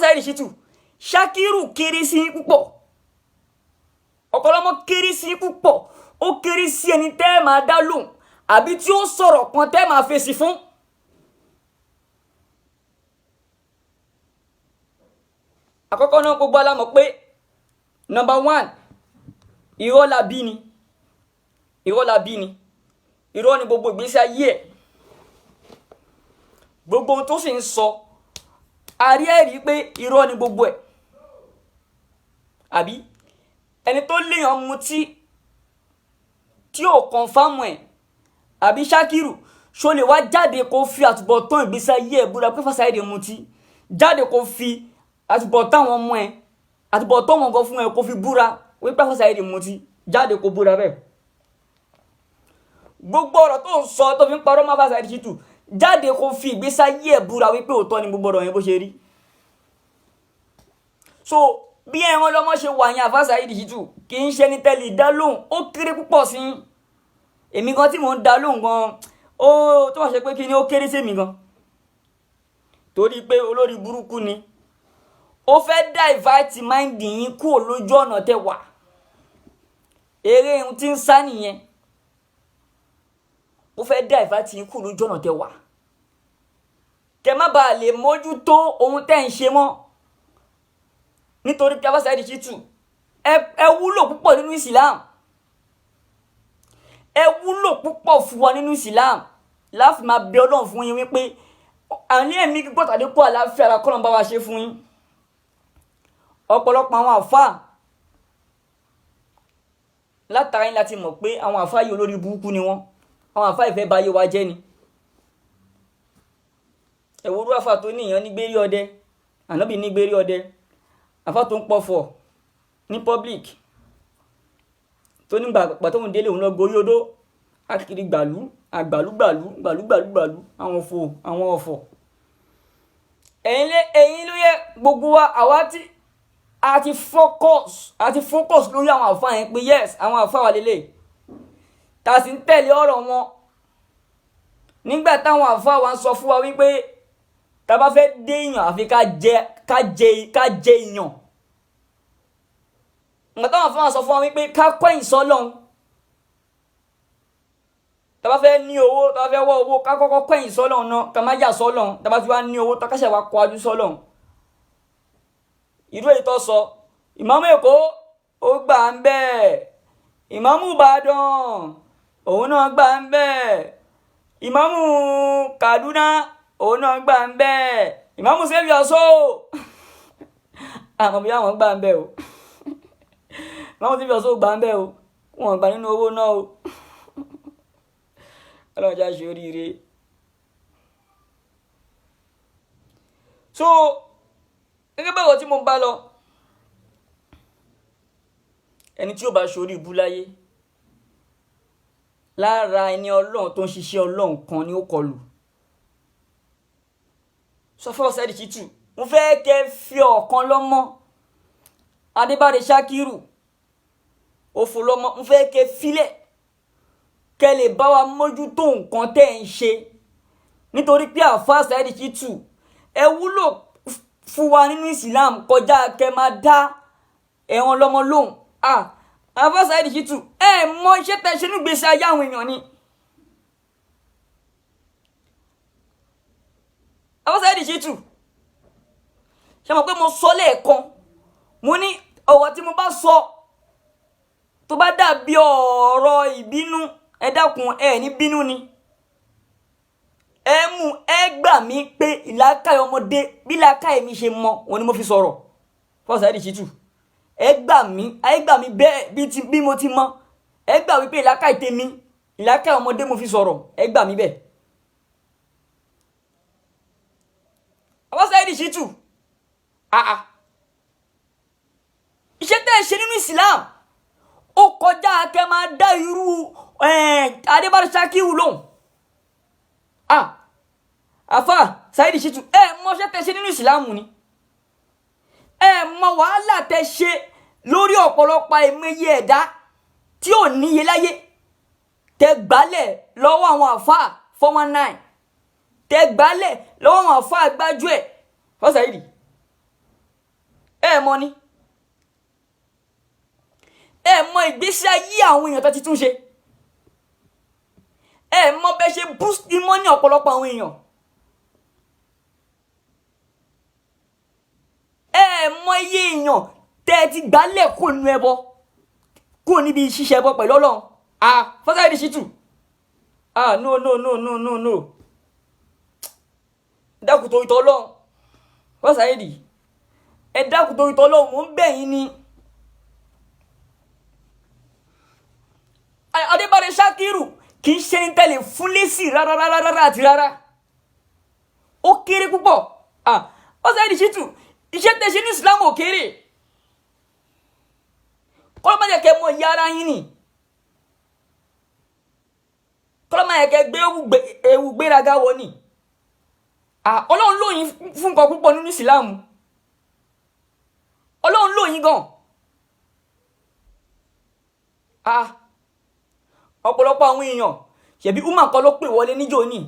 A: Saheed Shittu Ṣakiru kéré sí púpọ̀ ọ̀pọ̀lọpọ̀ kéré sí púpọ̀ ó kéré sí ẹni tẹ́ ẹ máa dá lóhùn àbí tí ó sọ̀rọ̀ kan tẹ́ ẹ máa fèsì fún. àkọ́kọ́ náà gbogbo alámọ̀ pé number 1 irọ́ la bí ni irọ́ ni gbogbo ìgbésí ayé ẹ̀ gbogbo ohun tó sì ń sọ àrí ẹ̀rí pé irọ́ ni gbogbo ẹ̀. àbí ẹni tó léèyàn mutí tí ò kọ̀nfàmù ẹ̀ àbí Ṣakiru ṣó lè wá jáde kó fi àtúbọ̀tán ìgbésí ayé ẹ̀ búra pé Saheed mutí jáde kó fi àtúbọ̀tán àwọn ọmọ ẹ̀ àtúbọ̀tán ọmọ kan fún ẹ̀ kó fi búra wípé Saheed mutí jáde kó búra bẹ́ẹ̀. gbogbo ọ̀rọ̀ tó ń sọ tó fi ń parọ́ má Saheed Shittu jáde kó fi ìgbésí ayé ẹ̀ búra wípé òótọ́ ni gbogbo ọ̀rọ̀ yẹn bó ṣe rí. so bí ẹran lọ́mọ ṣe wà yẹn àfáà Saheed Shittu kì í ṣe ní tẹ́lẹ̀ dá lóhùn ó kéré púpọ̀ sí èmi gan tí mò ń dá lóhùn gan ó tó wà ṣe pé kí ni ó kéré sí èmi gan torí pé olórí burúkú ni ó fẹ́ divert mind yín kúrò lójú ọ̀nà tẹ́ wà eré ohun tí ń sá nìyẹn ó fẹ́ divert yín kúrò lójú ọ̀nà tẹ́ wà kẹ́ má bàa lè mójútó ohun tẹ́ ń ṣe mọ́ nítorí pé àfáà Saheed Shittu ẹ wúlò púpọ̀ nínú Islam ẹ wúlò púpọ̀ fún wa nínú Islam láti máa bẹ Ọlọ́run fún yín wípé àní ẹ̀mí gbígbọ́ tàbí kó àlàáfíà ara kọ́lọ́n bá wa ṣe fún yín. ọ̀pọ̀lọpọ̀ àwọn àfáà látara yín láti mọ̀ pé àwọn àfáà yìí olórí burúkú ni wọ́n àwọn àfáà ìfẹ́ báyé wa jẹ́ ni. ẹ̀wòrú àfáà tó níyàn ní gbérí ọdẹ ànábì ní gbérí ọdẹ àfáà tó ń pọ̀fọ̀ ní public tó ní gbàgbà tóun délé òun lọ gorí odó akiri gbàlú àgbàlúgbàlú àwọn ọ̀fọ̀. ẹ̀yin ló yẹ gbogbo wa àwa tí a ti focus lórí àwọn àfáà yẹn pé yes àwọn àfáà wà lélẹ̀ tá a sì ń tẹ̀lé ọ̀rọ̀ wọn nígbà táwọn àfáà wa ń sọ fún wa wípé tá a bá fẹ́ dé èèyàn àfi ká jẹ èèyàn nǹkan táwọn àfáà sọ fún wa wípé ká kọ̀yìn sọ́lọ́hun tá a bá fẹ́ ní owó tá a fẹ́ wọ́ owó ká kọ́kọ́ kọ̀yìn sọ́lọ́hun náà ká má yà sọ́lọ́hun tá a bá ti wá ní owó tá a káṣẹ̀ wá kọjú sọ́lọ́hun. irú èyí tó sọ ìmáàmù Èkó ó gbà ń bẹ́ẹ̀ ìmáàmù Ìbàdàn òun náà gbà ń bẹ́ẹ̀ ìmáàmù Kaduna òun náà gbà ń bẹ́ẹ̀ ìmáàmù Saviour so àwọn bí àwọn gbà ń bẹ́ẹ̀ o ìmáàmù Saviour so gbà ń bẹ́ẹ̀ o wọn gbà nínú owó náà o ọlọ́run já ṣe oríire. So gẹ́gẹ́ bẹ́ẹ̀ wọ́n tí mo ń bá lọ, ẹni tí ó bá ṣorí ibú láyé lára ẹni ọlọ́run tó ń ṣiṣẹ́ ọlọ́run kan ni ó kọlù. sọ fún Saheed Shittu, mo fẹ́ kẹ́ fi ọ̀kan lọ́mọ Adébáre Ṣakiru òfò lọ́mọ, mo fẹ́ kẹ́ filẹ̀ kẹ́ lè bá wa mójútó nǹkan tẹ́ ń ṣe, nítorí pé àfáà Saheed Shittu ẹ wúlò fún wa nínú Islam kọjá kẹ́ máa dá ẹ̀wọ̀n lọ́mọ lóhùn. Àfáà Saheed Shittu ẹ mọ iṣẹ́ tẹ́ ṣe nígbèsí ayé àwọn èèyàn ni. Àfáà Saheed Shittu ṣe mọ̀ pé mo sọ lẹ́ẹ̀kan, mo ní ọ̀rọ̀ tí mo bá sọ tó bá dàbí ọ̀rọ̀ ìbínú, ẹ dákun ẹ ní bínú ni. Ẹ gbà mí pé ìlàkàyè ọmọdé bí ìlàkàyè mi ṣe mọ òun ni mo fi sọ̀rọ̀ fún Saheed Shittu. ẹ gbà mí bẹ́ẹ̀ bí mo ti mọ, ẹ gbà wípé ìlàkàyè tèmi ìlàkàyè ọmọdé mo fi sọ̀rọ̀, ẹ gbà mí bẹ́ẹ̀. àwọn Saheed Shittu iṣẹ́ tẹ́ ẹ ṣe nínú Islam ó kọjá kẹ́ máa dá irú Adébáre Ṣakiru lóhùn. Àfáà Saheed Shittu ẹ mọ iṣẹ́ tẹ́ ẹ ṣe nínú Islam ni, ẹ mọ wàhálà tẹ́ ṣe lórí ọ̀pọ̀lọpọ̀ àìmọye ẹ̀dá tí ò níye láyé, tẹ́ gbálẹ̀ lọ́wọ́ àwọn àfáà 419, tẹ́ gbálẹ̀ lọ́wọ́ àwọn àfáà gbájú ẹ̀ fún Saheed. Ẹ mọ ni, ẹ mọ ìgbésí ayé àwọn èèyàn tó ti tún ṣe, ẹ mọ bẹ́ ṣe boost money ọ̀pọ̀lọpọ̀ àwọn èèyàn, ẹ mọ iye èèyàn tẹ́ ti gbálẹ̀ kó nu ẹbọ, kó níbi ṣíṣe ẹbọ pẹ̀lú Ọlọ́run. Fún Saheed Shittu no dákun torí t'Ọlọ́run fún Saheed, ẹ dákun torí t'Ọlọ́run, mò ń bẹ̀ yín ni. Adébáre Ṣakiru kì í ṣe ní tẹ́lẹ̀ fún lésì rárá àti rárá, ó kéré púpọ̀. Saheed Shittu iṣẹ́ tẹ́ ṣe ní Islam ò kéré, kọ́lọ́ máa yẹ kẹ́ mọ ìyá ara yín ni, kọ́lọ́ máa yẹ kẹ́ gbé ewu gbéraga wọ ni. Ọlọ́run lóyìn fún nǹkan púpọ̀ nínú Islam, Ọlọ́run lóyìn gan. Ọ̀pọ̀lọpọ̀ àwọn èèyàn ṣebí Umar kan ló pè wọlé níjọ́ ní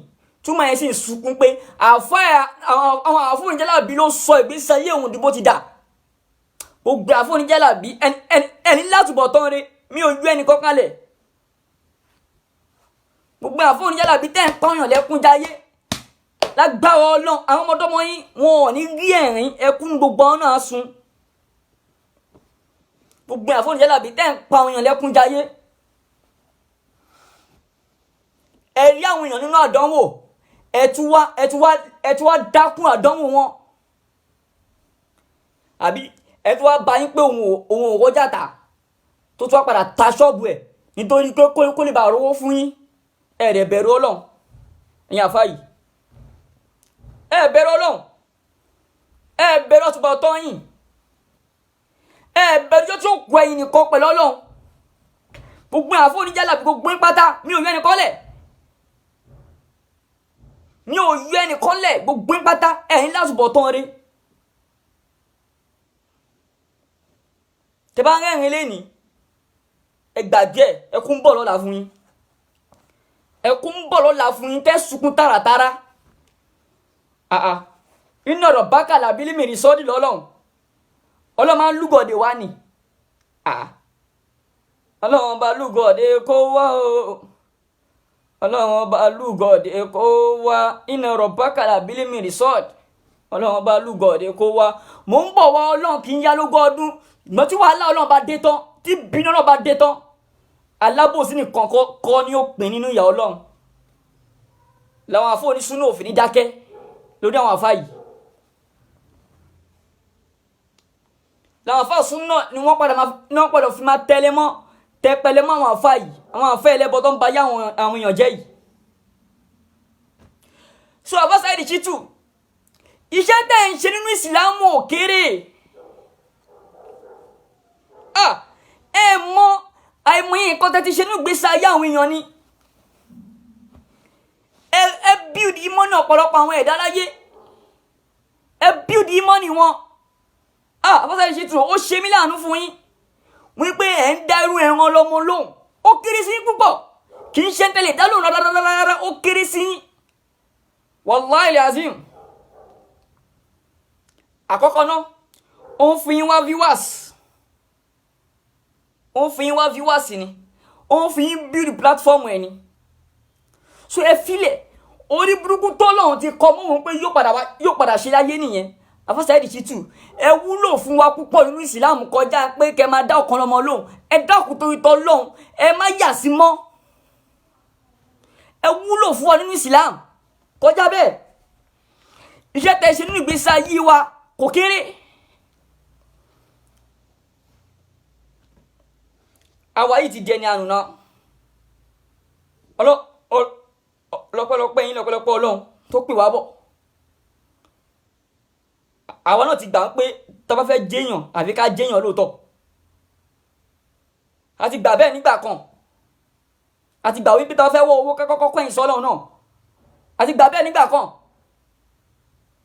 A: túmọ̀ yẹn sì ń sunkún pé àwọn àfọ̀nìjẹ́làbí ló sọ ìgbésí ayé òun dìbò ti dà. Gbogbo àfọ̀nìjẹ́làbí ẹni látùbọ̀ tán re, mi ò ju ẹnì kankan lẹ̀. Gbogbo àfọ̀nìjẹ́làbí tẹ́ ń pààyàn lẹ́kún jayé lágbára Ọlọ́run, àwọn ọmọdọ́mọ yín wọn ò ní rí ẹ̀rín ẹkún, gbogbo ọ̀hún náà sun. Gbogbo àfọ̀nìjẹ́làbí tẹ́ ń pààyàn lẹ́kún jayé, ẹ rí àwọn èèyàn nínú àdánwò, ẹ tún wá dákún àdánwò wọn, àbí ẹ tún wá bá yín pé òun ò rọ́jàtà tó tún wá padà ta ṣọ́ọ̀bù ẹ̀ nítorí pé kó lè bá rówó fún yín. ẹ rẹ̀ bẹ̀rù Ọlọ́run ẹ̀yin àfáà yìí, ẹ bẹ̀rù Ọlọ́run, ẹ bẹ̀rù àtúbọ̀tán yín, ẹ bẹ̀rù tó kù ẹ̀yin nìkan pẹ̀lú Ọlọ́run. Gbogbo àfọ̀nìjẹ́làbí gbogbo ń pátá, mi ò yọ ẹnìkan lẹ̀, mi ò yọ ẹnìkan lẹ̀, gbogbo ń pátá ẹ̀yin látúbọ̀tán rí. tẹ́ bá ń rẹ́rìn lẹ́ni ẹ gbàgbé ẹkún ń bọ̀ lọ́la fún yín, ẹkún ń bọ̀ lọ́la fún yín tẹ́ sunkún tààràtàrà. iná ọ̀rọ̀ bákàlà bílí mìíràn sọ́ọ́dì lọ́lọ́run, Ọlọ́run máa ń lúgọ̀dé wá ni. Ọlọ́run bá lúgọ̀dé kó wá o, Ọlọ́run bá lúgọ̀dé kó wá, iná ọ̀rọ̀ bákàlà bílí mìíràn sọ́ọ́dì, Ọlọ́run bá lúgọ̀dé kó wá. Mò ń bọ̀ wá Ọlọ́run kì í yá lógún ọdún, ìgbọ́n tí wàhálà Ọlọ́run bá dé tán, tí bínú Ọlọ́run bá dé tán, alábòsí nìkan kọ́ ni ó pín nínú ìyà Ọlọ́run. Làwọn àfọ̀nísúnà òfin ní dákẹ́ lórí àwọn àfáà yìí. Làwọn àfáà súnà ni wọ́n padà fi máa tẹpẹlẹ mọ́ àwọn àfáà yìí, àwọn àfáà ẹlẹ́bọ tó ń ba yá àwọn èèyàn jẹ́ yìí. so Àfà Saheed Shittu iṣẹ́ tẹ́ ń ṣe nínú ìsìlámù ò kéré. Ẹ mọ̀ àìmọye nǹkan tẹ́ ti ṣe nínú ìgbésí ayé àwọn èèyàn ni. Ẹ build ìmọ̀ náà ọ̀pọ̀lọpọ̀ àwọn ẹ̀dá láyé. Ẹ build ìmọ̀ ni wọn. Àfà Saheed Shittu ó ṣe mí láàánú fún yín wípé ẹ̀ ń dá irú ẹran lọ́mọ lóhùn. Ó kéré sí yín púpọ̀, kì í ṣe ń tẹ̀lé dá lóhùn rárá, ó kéré sí yín. Wallahi azim. Àkọ́kọ́ náà ó ń fún yín wá viewers. Ó ń fún yín wá viewers ni. Ó ń fún yín build platform ẹ̀ ni. So ẹ filẹ̀ orí burúkú tọ́lọ́run ti kọ mọ́ wọn pé yóò padà ṣe láyé nìyẹn. Àfà Saheed Shittu ẹ wúlò fún wa púpọ̀ nínú ìsìlámù kọjá pé kẹ́ máa dá ọ̀kan lọ́mọ lóhùn. Ẹ dákun torí tọ́lọ́run ẹ má yà sí mọ́. Ẹ wúlò fún wa nínú ìsìlámù kọjá bẹ́ẹ̀. Iṣẹ́ tẹ́ ṣe nínú ìgbésí ayé wa kò kéré. Àwa yìí ti jẹ ní àrùn náà. Lọ́pọ̀lọpọ̀ yín lọ́pọ̀lọpọ̀ Ọlọ́run tó pè wá bọ̀. Àwa náà ti gbà pé tá bá fẹ́ jẹ́yàn àfi ká jẹ́yàn lóòótọ́. A ti gbà bẹ́ẹ̀ nígbà kan. A ti gbà wípé tá bá fẹ́ wọ owó kọ́kọ́ kọ́yìn sọ́lọ́run náà. A ti gbà bẹ́ẹ̀ nígbà kan.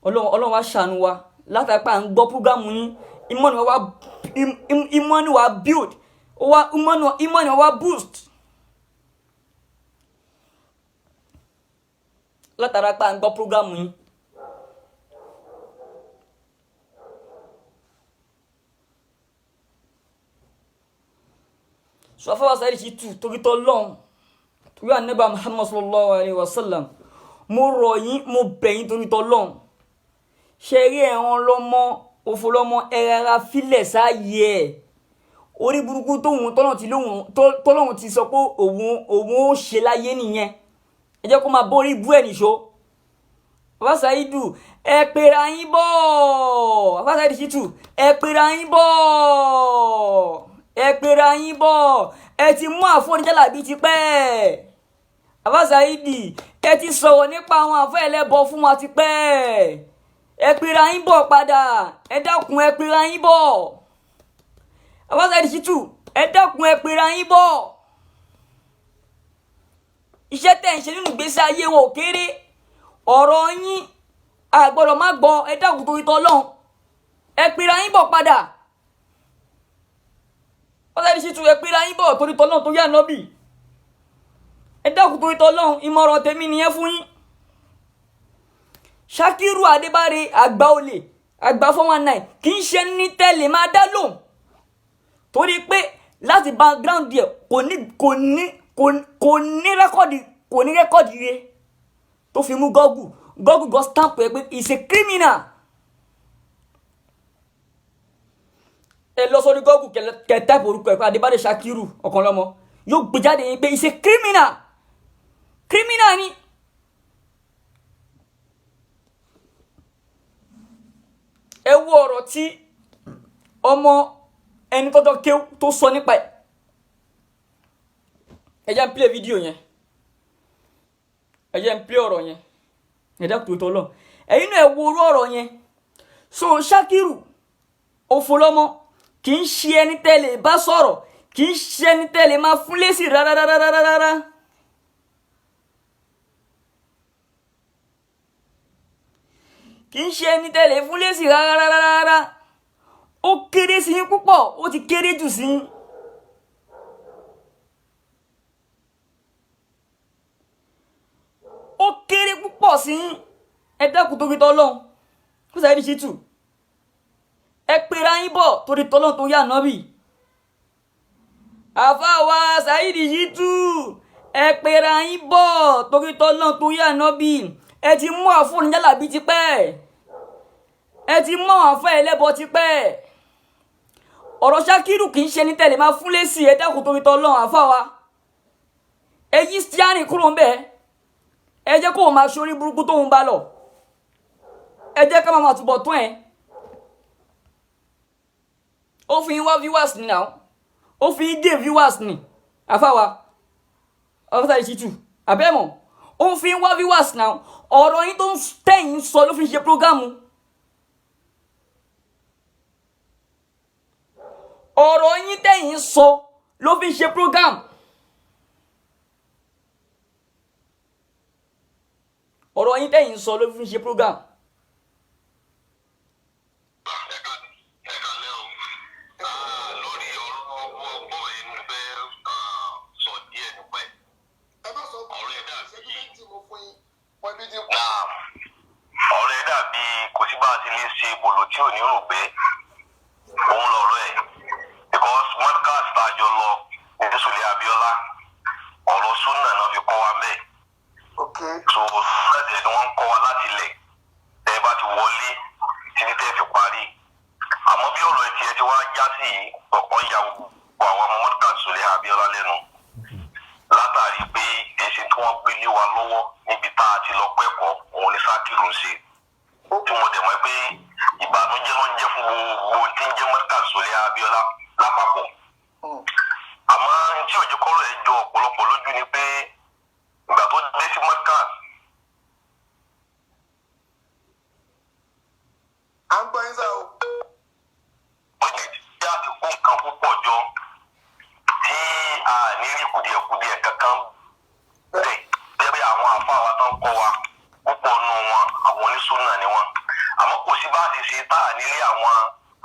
A: Ọlọ́run wá ṣàánú wa látàrí pé à ń gbọ́ prógámù yín. Ìmọ̀ ni wá build. Ìmọ̀ ni wá boost. Látàrí pé à ń gbọ́ prógámù yín. So Àfà Saheed Shittu torí tọ́lọ́run torí Ànábì Muhammad sallallahu alaihi wasallam mo rọ̀ yín mo bẹ̀ yín torí tọ́lọ́run ṣe rí ẹran lọ́mọ òfò lọ́mọ ẹ̀rara fílẹ̀ sáàyè ẹ̀ orí burúkú tọ́lọ́run ti sọ pé òun ó ṣe láyé nìyẹn ẹ jẹ́ kó máa borí bú ẹ̀ nìṣó. Àfà Saheed ẹ pera yín bọ̀. Àfà Saheed Shittu ẹ pera yín bọ̀. Ẹ pera yín bọ̀. Ẹ ti mú àfọ̀njálàbí ti pẹ́. Àfà Saheed ẹ ti sọ̀rọ̀ nípa àwọn àfọ̀ ẹlẹ́bọ fún wa ti pẹ́. Ẹ pera yín bọ̀ padà. Ẹ dákun ẹ pera yín bọ̀. Àfà Saheed Shittu ẹ dákun ẹ pera yín bọ̀. Iṣẹ́ tẹ́ ń ṣe nínú ìgbésí ayé wọn ò kéré. Ọ̀rọ̀ yín àgbọ̀dọ̀ má gbọ́. Ẹ dákun torí tọ́lọ́run ẹ pera yín bọ̀ padà. Àfà Saheed Shittu ẹ pera yín bọ̀ torí tọ́lọ́run tó yá nọ́bì. Ẹ dákun torí tọ́lọ́run ìmọ̀ràn tèmi nìyẹn fún yín. Shakiru Adébáre àgbà olè àgbà 419 kì í ṣe ní tẹ́lẹ̀ máa dá lóhùn torí pé láti background díẹ̀ kò ní rẹ́kọ̀dì rẹ̀ tó fi mú Google go stamp ẹ pé he's a criminal. Ẹ lọ sórí Google kẹ type orúkọ ẹ pé Adébáre Shakiru Ọ̀kanlọ́mọ yóò gbé jáde yín pé he's a criminal ni. Ẹ wo ọ̀rọ̀ tí ọmọ ẹni tọ́jọ́ kéwú tó sọ nípa ẹ̀. Ẹ jẹ́ n play fídíò yẹn. Ẹ jẹ́ n play ọ̀rọ̀ yẹn. Ẹ dákun tó lọ. Ẹ̀yin náà ẹ wo orú ọ̀rọ̀ yẹn. So Shakiru Òfòlọ́mọ kì í ṣe ẹni tẹ́lẹ̀ bá sọ̀rọ̀, kì í ṣe ẹni tẹ́lẹ̀ máa fún lésì rárá. Kì í ṣe ẹni tẹ́lẹ̀ fún lésì rárá. Ó kéré sí yín púpọ̀, ó ti kéré jù sí yín. Ó kéré púpọ̀ sí yín. Ẹ dákun torí tọ́lọ́run. Àfà Saheed Shittu ẹ pera yín bọ̀ torí tọ́lọ́run tó yá nọ́bì. Àfà wa Saheed Shittu ẹ pera yín bọ̀ torí tọ́lọ́run tó yá nọ́bì. Ẹ ti mú àfọ̀njálàbí ti pẹ́. Ẹ ti mú àfọ̀ ẹlẹ́bọ ti pẹ́. Ọ̀rọ̀ Shakiru kì í ṣe ní tẹ́lẹ̀ máa fún lésì. Ẹ dákun torí tọ́lọ́run àfà wa. Ẹ yí stiani kúrò ń bẹ̀. Ẹ jẹ́ kó máa ṣorí burúkú tó ń bá lọ. Ẹ jẹ́ ká máa túbọ̀ tún ẹ̀. Ó fi yín wá viewers ni now. Ó fi yín dé viewers ni. Àfà wa Àfà Saheed Shittu àbẹ́mọ̀ ó fi ń wá viewers now ọ̀rọ̀ yín tó ń tẹ̀yìn sọ ló fi ń ṣe prógámù ọ̀rọ̀ yín tẹ̀yìn sọ ló fi ń ṣe prógámù ọ̀rọ̀ yín tẹ̀yìn sọ ló fi ń ṣe prógámù.
B: ọ̀rẹ́ dàbí kò sí bá a ti lè ṣe bòlò tí ò ní rò pé òun lọ̀rọ̀ ẹ̀ because podcast tá a jọ lọ ní Sùlẹ̀ Abíọ́lá ọ̀rọ̀ súnà náà fi kọ́ wa mẹ́ẹ̀. So láti ẹni wọ́n ń kọ́ wa láti ilẹ̀ tẹ́ ẹ bá ti wọlé títí tẹ́ ẹ fi parí àmọ́ bí ọ̀rọ̀ ẹ̀ tiẹ̀ ti wá já sí yìí ọ̀pọ̀ ìyá gbogbo àwọn ọmọ podcast Sùlẹ̀ Abíọ́lá lẹ́nu látàrí pé èsì tí wọ́n gbé lé wa lọ́wọ́ níbi tá a ti lọ kẹ́kọ̀ọ́ òun ni Sakiru ń ṣe tí mo dẹ̀ mọ̀ pé ìbànújẹ́ ló ń jẹ́ fún gbogbo tí ń jẹ́ podcast Sùlẹ̀ Abíọ́lá lápapọ̀ àmọ́ tí òjò kọ́rọ̀ ẹ̀ jọ ọ̀pọ̀lọpọ̀ lójú ni pé ìgbà tó dé sí podcast.
C: à ń gbọ́ yín sá o.
B: wọ́n ti jáde kó nǹkan púpọ̀ jọ tí a ní rí kùdìẹ̀kùdìẹ̀ kankan bẹ́ẹ̀ gẹ́gẹ́ àwọn àfa wa tó ń kọ́ wa púpọ̀ nù wọn àwọn onísùnà ni wọn àmọ́ kò sí bá a ti ṣe tá a nílé àwọn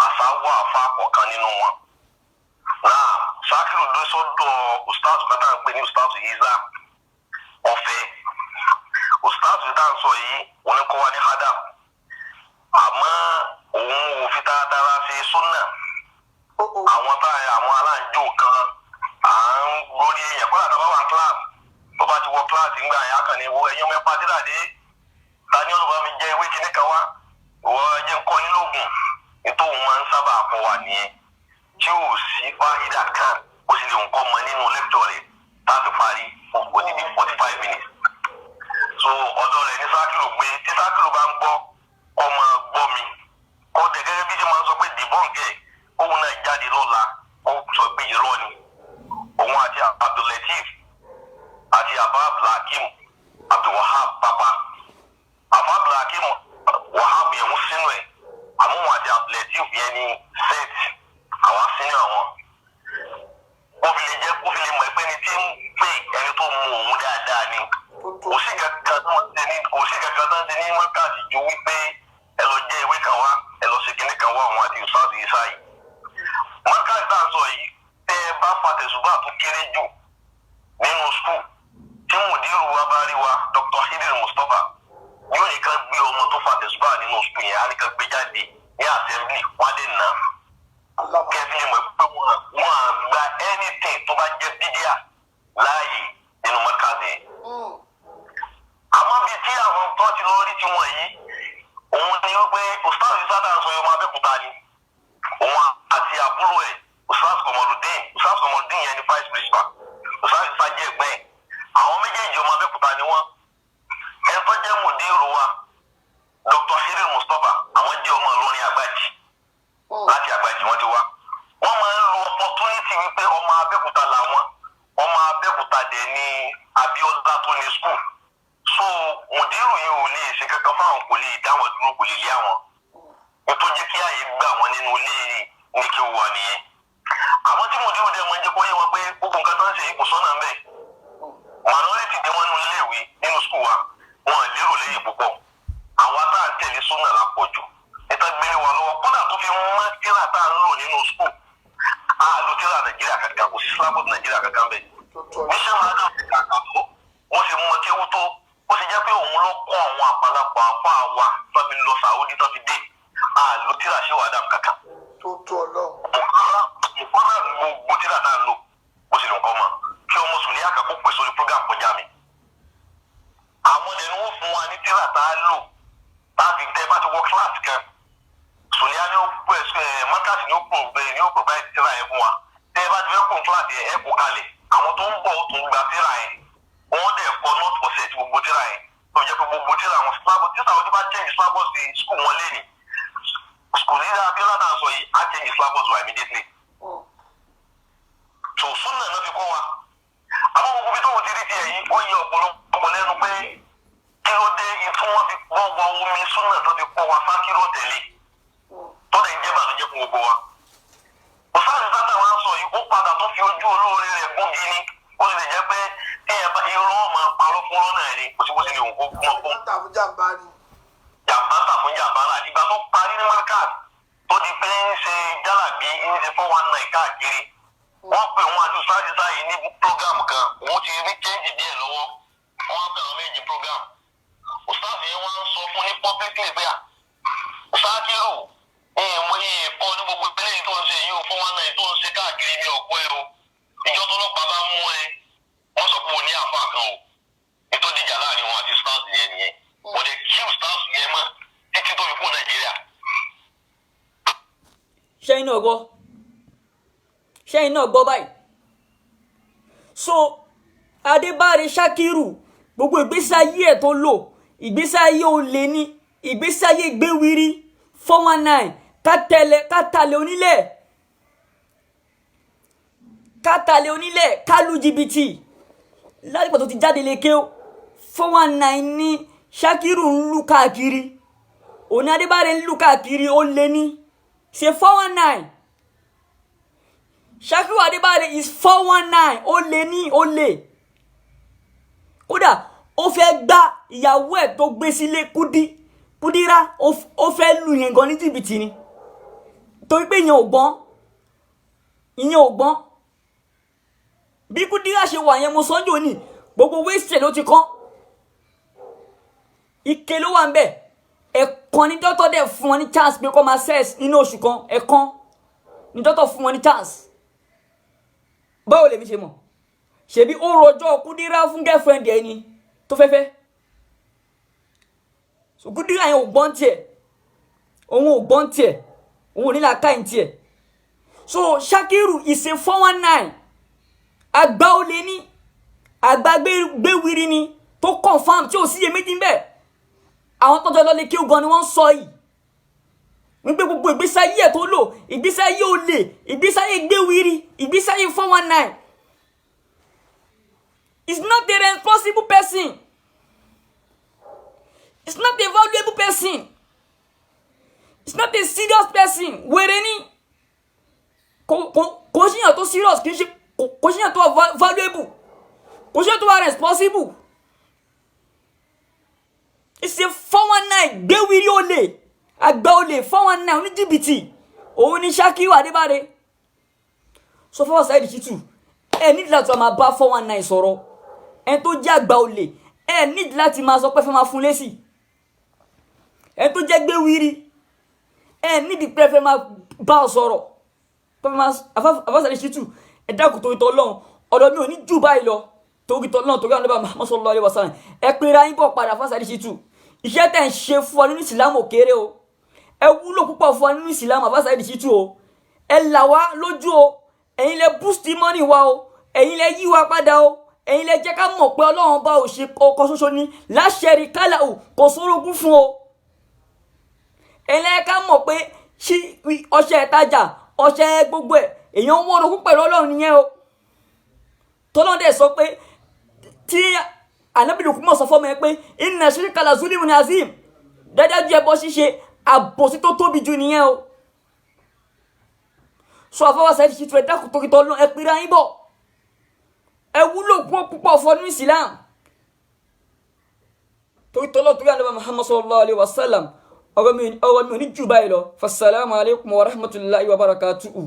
B: àṣàwọ̀ àfa kọ̀ọ̀kan nínú wọn. náà Sakiru ló sọ́dọ̀ ustaz kátà ń pè ní ustaz Yiza ọ̀fẹ́ ustaz tá à ń sọ yìí wọn ní kọ́ wa ní hadam àmọ́ òun ò fi dáadáa ṣe súnà àwọn aláǹjó kan à ń lórí èèyàn kọ́lá tá a bá wà kíláàsì tó bá ti wọ kíláàsì ńgbà yẹn akànnì ìwọ ẹ̀yìn mẹ́pà dídàdé ta ni olùbá mi jẹ́ ìwé kíní kan wá ìwọ ẹ̀jẹ̀ ń kọ́ yín lóògùn nítorí òun máa ń sábà kọ́ wa nìyẹn tí ò sí fáyidà kan ó sì lè nǹkan mọ nínú lẹ́kítọ̀ rẹ̀ láti parí odidi 45 minutes. So ọ̀dọ̀ rẹ̀ ní Sakiru gbé tí Sakiru bá ń gbọ́ ọmọ gbọ́ mi kó dẹ̀ gẹ́gẹ́ bí ṣe máa ń sọ pé dìbọ́ǹkẹ̀ òun náà jáde lọ́la ó sọ pé irọ́ ni òun àti Abdulateef àti Abab Lakim Abdulwahab papa Abab Lakim Wahab yẹn ń sínú ẹ̀ àmọ́ òun àti Abdulateef yẹn ní set àwọn sínú àwọn kó fi lè mọ̀ pé ní tí ń pè ẹni tó mú òun dáadáa ni kò sí kankan tó ń ṣe ní wákàtí ju wípé ẹ lọ jẹ́ ìwé kan wá ẹ lọ ṣe kinní kan wá àwọn àti ìsáàsì yìí sáyì. wákàtí tá à ń sọ yìí tẹ́ ẹ bá fa tẹ̀sùbá tó kéré jù nínú skul tí mùdírù wa bá rí wa Dr. Hidir Mustapha yóò ní ká gbé ọmọ tó fa tẹ̀sùbá nínú skul yẹn á ní ká gbé jáde ní assembly wá lè nà kẹ́bí mọ̀ pé wọ́n á gba anything tó bá jẹ́ bídíà láàyè nínú mọ́kàdé. àmọ́ bíi tí àwọn tó ti lọ rí tiwọn yìí òun ni wípé ustaz Sádà sọ yọmọ Abẹ́òkúta ni òun àti àbúrò ẹ̀ ustaz Kọmọlùdín yẹn ni vice principal ustaz Isa jẹ́ ẹ̀gbẹ́ ẹ̀ àwọn méjèèjì ọmọ Abẹ́òkúta ni wọ́n ẹni tó jẹ́ mùdírù wa Dr. Hidir Mustapha àwọn jẹ́ ọmọ Ìlọrin Àgbàjì láti Àgbàjì wọ́n ti wá wọ́n máa ń lo opportunity wípé ọmọ Abẹ́òkúta làwọn ọmọ Abẹ́òkúta dẹ̀ ní Abíọ́lá tó ní school so mùdírù yìí ò lè ṣe kankan fáwọn kò lè dá wọn dúró kò lè lé àwọn nítorí jẹ́ kí ààyè gbà wọn nínú ilé ní kí wà nìyẹn àmọ́ tí mùdírù dẹ̀ máa ń jẹ́ kó yé wọn pé gbogbo nǹkan tó ń ṣe kò sọ́nà ń bẹ̀ minority dé wọn nínú iléèwé nínú school wa wọn lérò lẹ́yìn púpọ̀ àwọn tá à ń tẹ̀lé súnà lápọ̀jù níta gbélé wa lọ́wọ́ kódà tó fi mọ́ tíra tá à ń lò nínú school àlò tíra Nàìjíríà kankan kò sí sílábọ̀sì Nàìjíríà kankan bẹ́ẹ̀ níṣẹ́ máa dà kàkà tó wọ́n sì mú ọtí ewu tó ó sì jẹ́ pé òun ló kọ́ àwọn àpàlàpọ̀ àpá wa tó fi lọ Saudi tó fi dé àlò tíra ṣé wàá dà kankan.
C: tó tó ọlọ́run.
B: ìkọ́nà gbogbo tíra náà lò ó sì lè kọ́ mọ́ kí ọmọ sùn ní àkàkọ́ pè sórí program kọjá mi. àwọn ẹni wọ́n fún wa ní tíra tá a lò láti tẹ́ bá ti wọ kíláàsì kan sùnìyà ni ó pè mọ́kàsì ni ó pò báyìí tíra yẹn fún wa tẹ́ bá ti fẹ́ kún kíláàsì yẹn ẹ̀ kó kalẹ̀ àwọn tó ń bọ̀ ó tún gba tíra yẹn wọ́n dẹ̀ kọ́ not for set gbogbo tíra yẹn tó jẹ́ pé gbogbo tíra àwọn sílábọ̀ tíra àwọn tí bá change sílábọ̀ sí skul wọn lé ní skul ní Abíọ́lá náà sọ yìí á change sílábọ̀ wa immediately. tó súnà náà fi kọ́ wa àwọn gbogbo bí tó wọ́n ti rí tiẹ̀ yìí ó yẹ ọ̀pọ̀lọpọ̀ lẹ́nu pé gbogbo wa. Òsáàsì sáta wa ń sọ yìí ó padà tó fi ojú olóore rẹ̀ gún gini ó sì lè jẹ́ pé irọ́ ọmọ parọ́ fún lọ́nà ẹ̀ ni kò sí bó ti lè wù kó kún ọkún. Jàmbá tà fún jàmbá rà ìgbà tó parí ní market tó di pé ń ṣe jálàbí ń ṣe 419 káàkiri. Wọ́n pè wọ́n àti òsáàsì sáyé ní program kan wọ́n ti rí change díẹ̀ lọ́wọ́ wọ́n á pè àwọn méjì program. Òsáàsì yẹn wọ́n ń sọ fún ní publicly pé Sakiru mo ní ẹ̀kọ́ ní gbogbo ìpínlẹ̀ tó ń ṣe yìí ó 419 tó ń ṣe káàkiri ní ọ̀pọ̀ ẹ̀rọ ìjọ tó lọ́pàá bá mú ẹ wọ́n sọ pé o ní àfa kan o ètò ìjà láàrin wọn àti stars yẹn nìyẹn wọ́n lè kí stars yẹn mọ́ títí tó fi kú Nàìjíríà.
A: ṣẹ́yìn náà gbọ́ báyìí so Adébáre Sakiru gbogbo ìgbésí ayé ẹ̀ tó lò ìgbésí ayé olè ní ìgbésí ayé gbéwìrì 419 kátàlẹ̀ onílẹ̀ kálù jìbìtì láìpẹ́ tó ti jáde lékè 419 ní Sakiru ń lù káàkiri òní Adébáre ń lù káàkiri ó lé ní ṣe 419 Sakiru Adébáre is 419 ó lé ní ó lè kódà ó fẹ́ gbá ìyàwó ẹ̀ tó gbé sílé Kúdírá ó fẹ́ lù yẹn gan ní jìbìtì ni torí pé ìyẹn ò gbọ́n bí Kúdírá ṣe wà yẹn mo sọ́njò ní gbogbo wéṣẹ̀ ló ti kán ike ló wà ń bẹ̀ ẹ̀kan ní dọ́tọ̀ dẹ̀ fún wọn ní chance pé kó máa sex nínú oṣù kan ẹ̀kan ní dọ́tọ̀ fún wọn ní chance báwo lèmi ṣe mọ̀ ṣebí ó rojọ́ Kúdírá fún girlfriend ẹni tó fẹ́fẹ́ so Kúdírá yẹn ò gbọ́n tiẹ̀ òun ò ní làákàyè tiẹ̀ so Sakiru is a 419 àgbà olè ní àgbà gbéwìrì ni tó confam tí ò síye méjì ń bẹ̀ àwọn tọ́jọ́ lọ lè kí ogan ni wọ́n sọ yìí wípé gbogbo ìgbésí ayé ẹ̀ tó lò ìgbésí ayé olè ìgbésí ayé gbéwìrì ìgbésí ayé 419 is not a responsible person. It's not a valuable person. It's not a serious person. Wèrè ni. Kò ṣíyàn tó serious kì í ṣe kò ṣíyàn tó valuable. Kò ṣíyàn tó responsible. It's a 419 gbéwìrì olè. Àgbà olè 419 oníjìbìtì. Òun ni Sakiru Adébáre. So far Saheed Shittu. Ẹ nídìí láti máa bá 419 sọ̀rọ̀. Ẹni tó jẹ́ àgbà olè. Ẹ nídìí láti máa sọ pé fẹ́ máa fún lésì. Ẹni tó jẹ́ gbéwìrì ẹ nídìí pé fẹ́ máa bá ọ sọ̀rọ̀ pé máa Saheed Shittu ẹ dákun torí t'Ọlọ́run ọ̀dọ̀ mi ò ní jù báyìí lọ torí t'Ọlọ́run torí àwọn Muhammad sallallahu alaihi wasallam ẹ pera yín bọ̀ padà Saheed Shittu iṣẹ́ tẹ̀ ń ṣe fún ọ nínú ìsìlámù òkèrè o ẹ wúlò púpọ̀ fún ọ nínú ìsìlámù Saheed Shittu o ẹ là wá lójú o ẹ̀yin lẹ boost money wa o ẹ̀yin lẹ yí wa padà o ẹ̀yin lẹ jẹ́ ká mọ̀ pé Ọlọ́run bá ò ṣe ọkọ̀ ṣoṣo ní la sharika lahu kò sórogún fún o ẹlẹ́ka mọ̀ pé ṣí ọṣẹ ìtajà ọṣẹ gbogbo ẹ̀ èèyàn ń wọ́n pẹ̀lú Ọlọ́run nìyẹn o tọ́lọ́dẹ̀ sọ pé tí Ànábì Lukman sọ fọ́mọ ẹ pé inna shirka la zulmun azim dájájú ẹbọ ṣíṣe àbòsí tó tóbi jù nìyẹn o sọ àfọwọ́ Saheed Shittu ẹ dákun torí t'Ọlọ́run ẹ pèrè ayín bọ̀ ẹ wúlò púpọ̀ fọnú Islam torí t'Ọlọ́run torí Ànábì Muhammad sallallahu alaihi wasallam ọ̀rọ̀ mi ò ní jù báyìí lọ. Fassalamu alaikum wa rahmatullahi wa barakatuhu.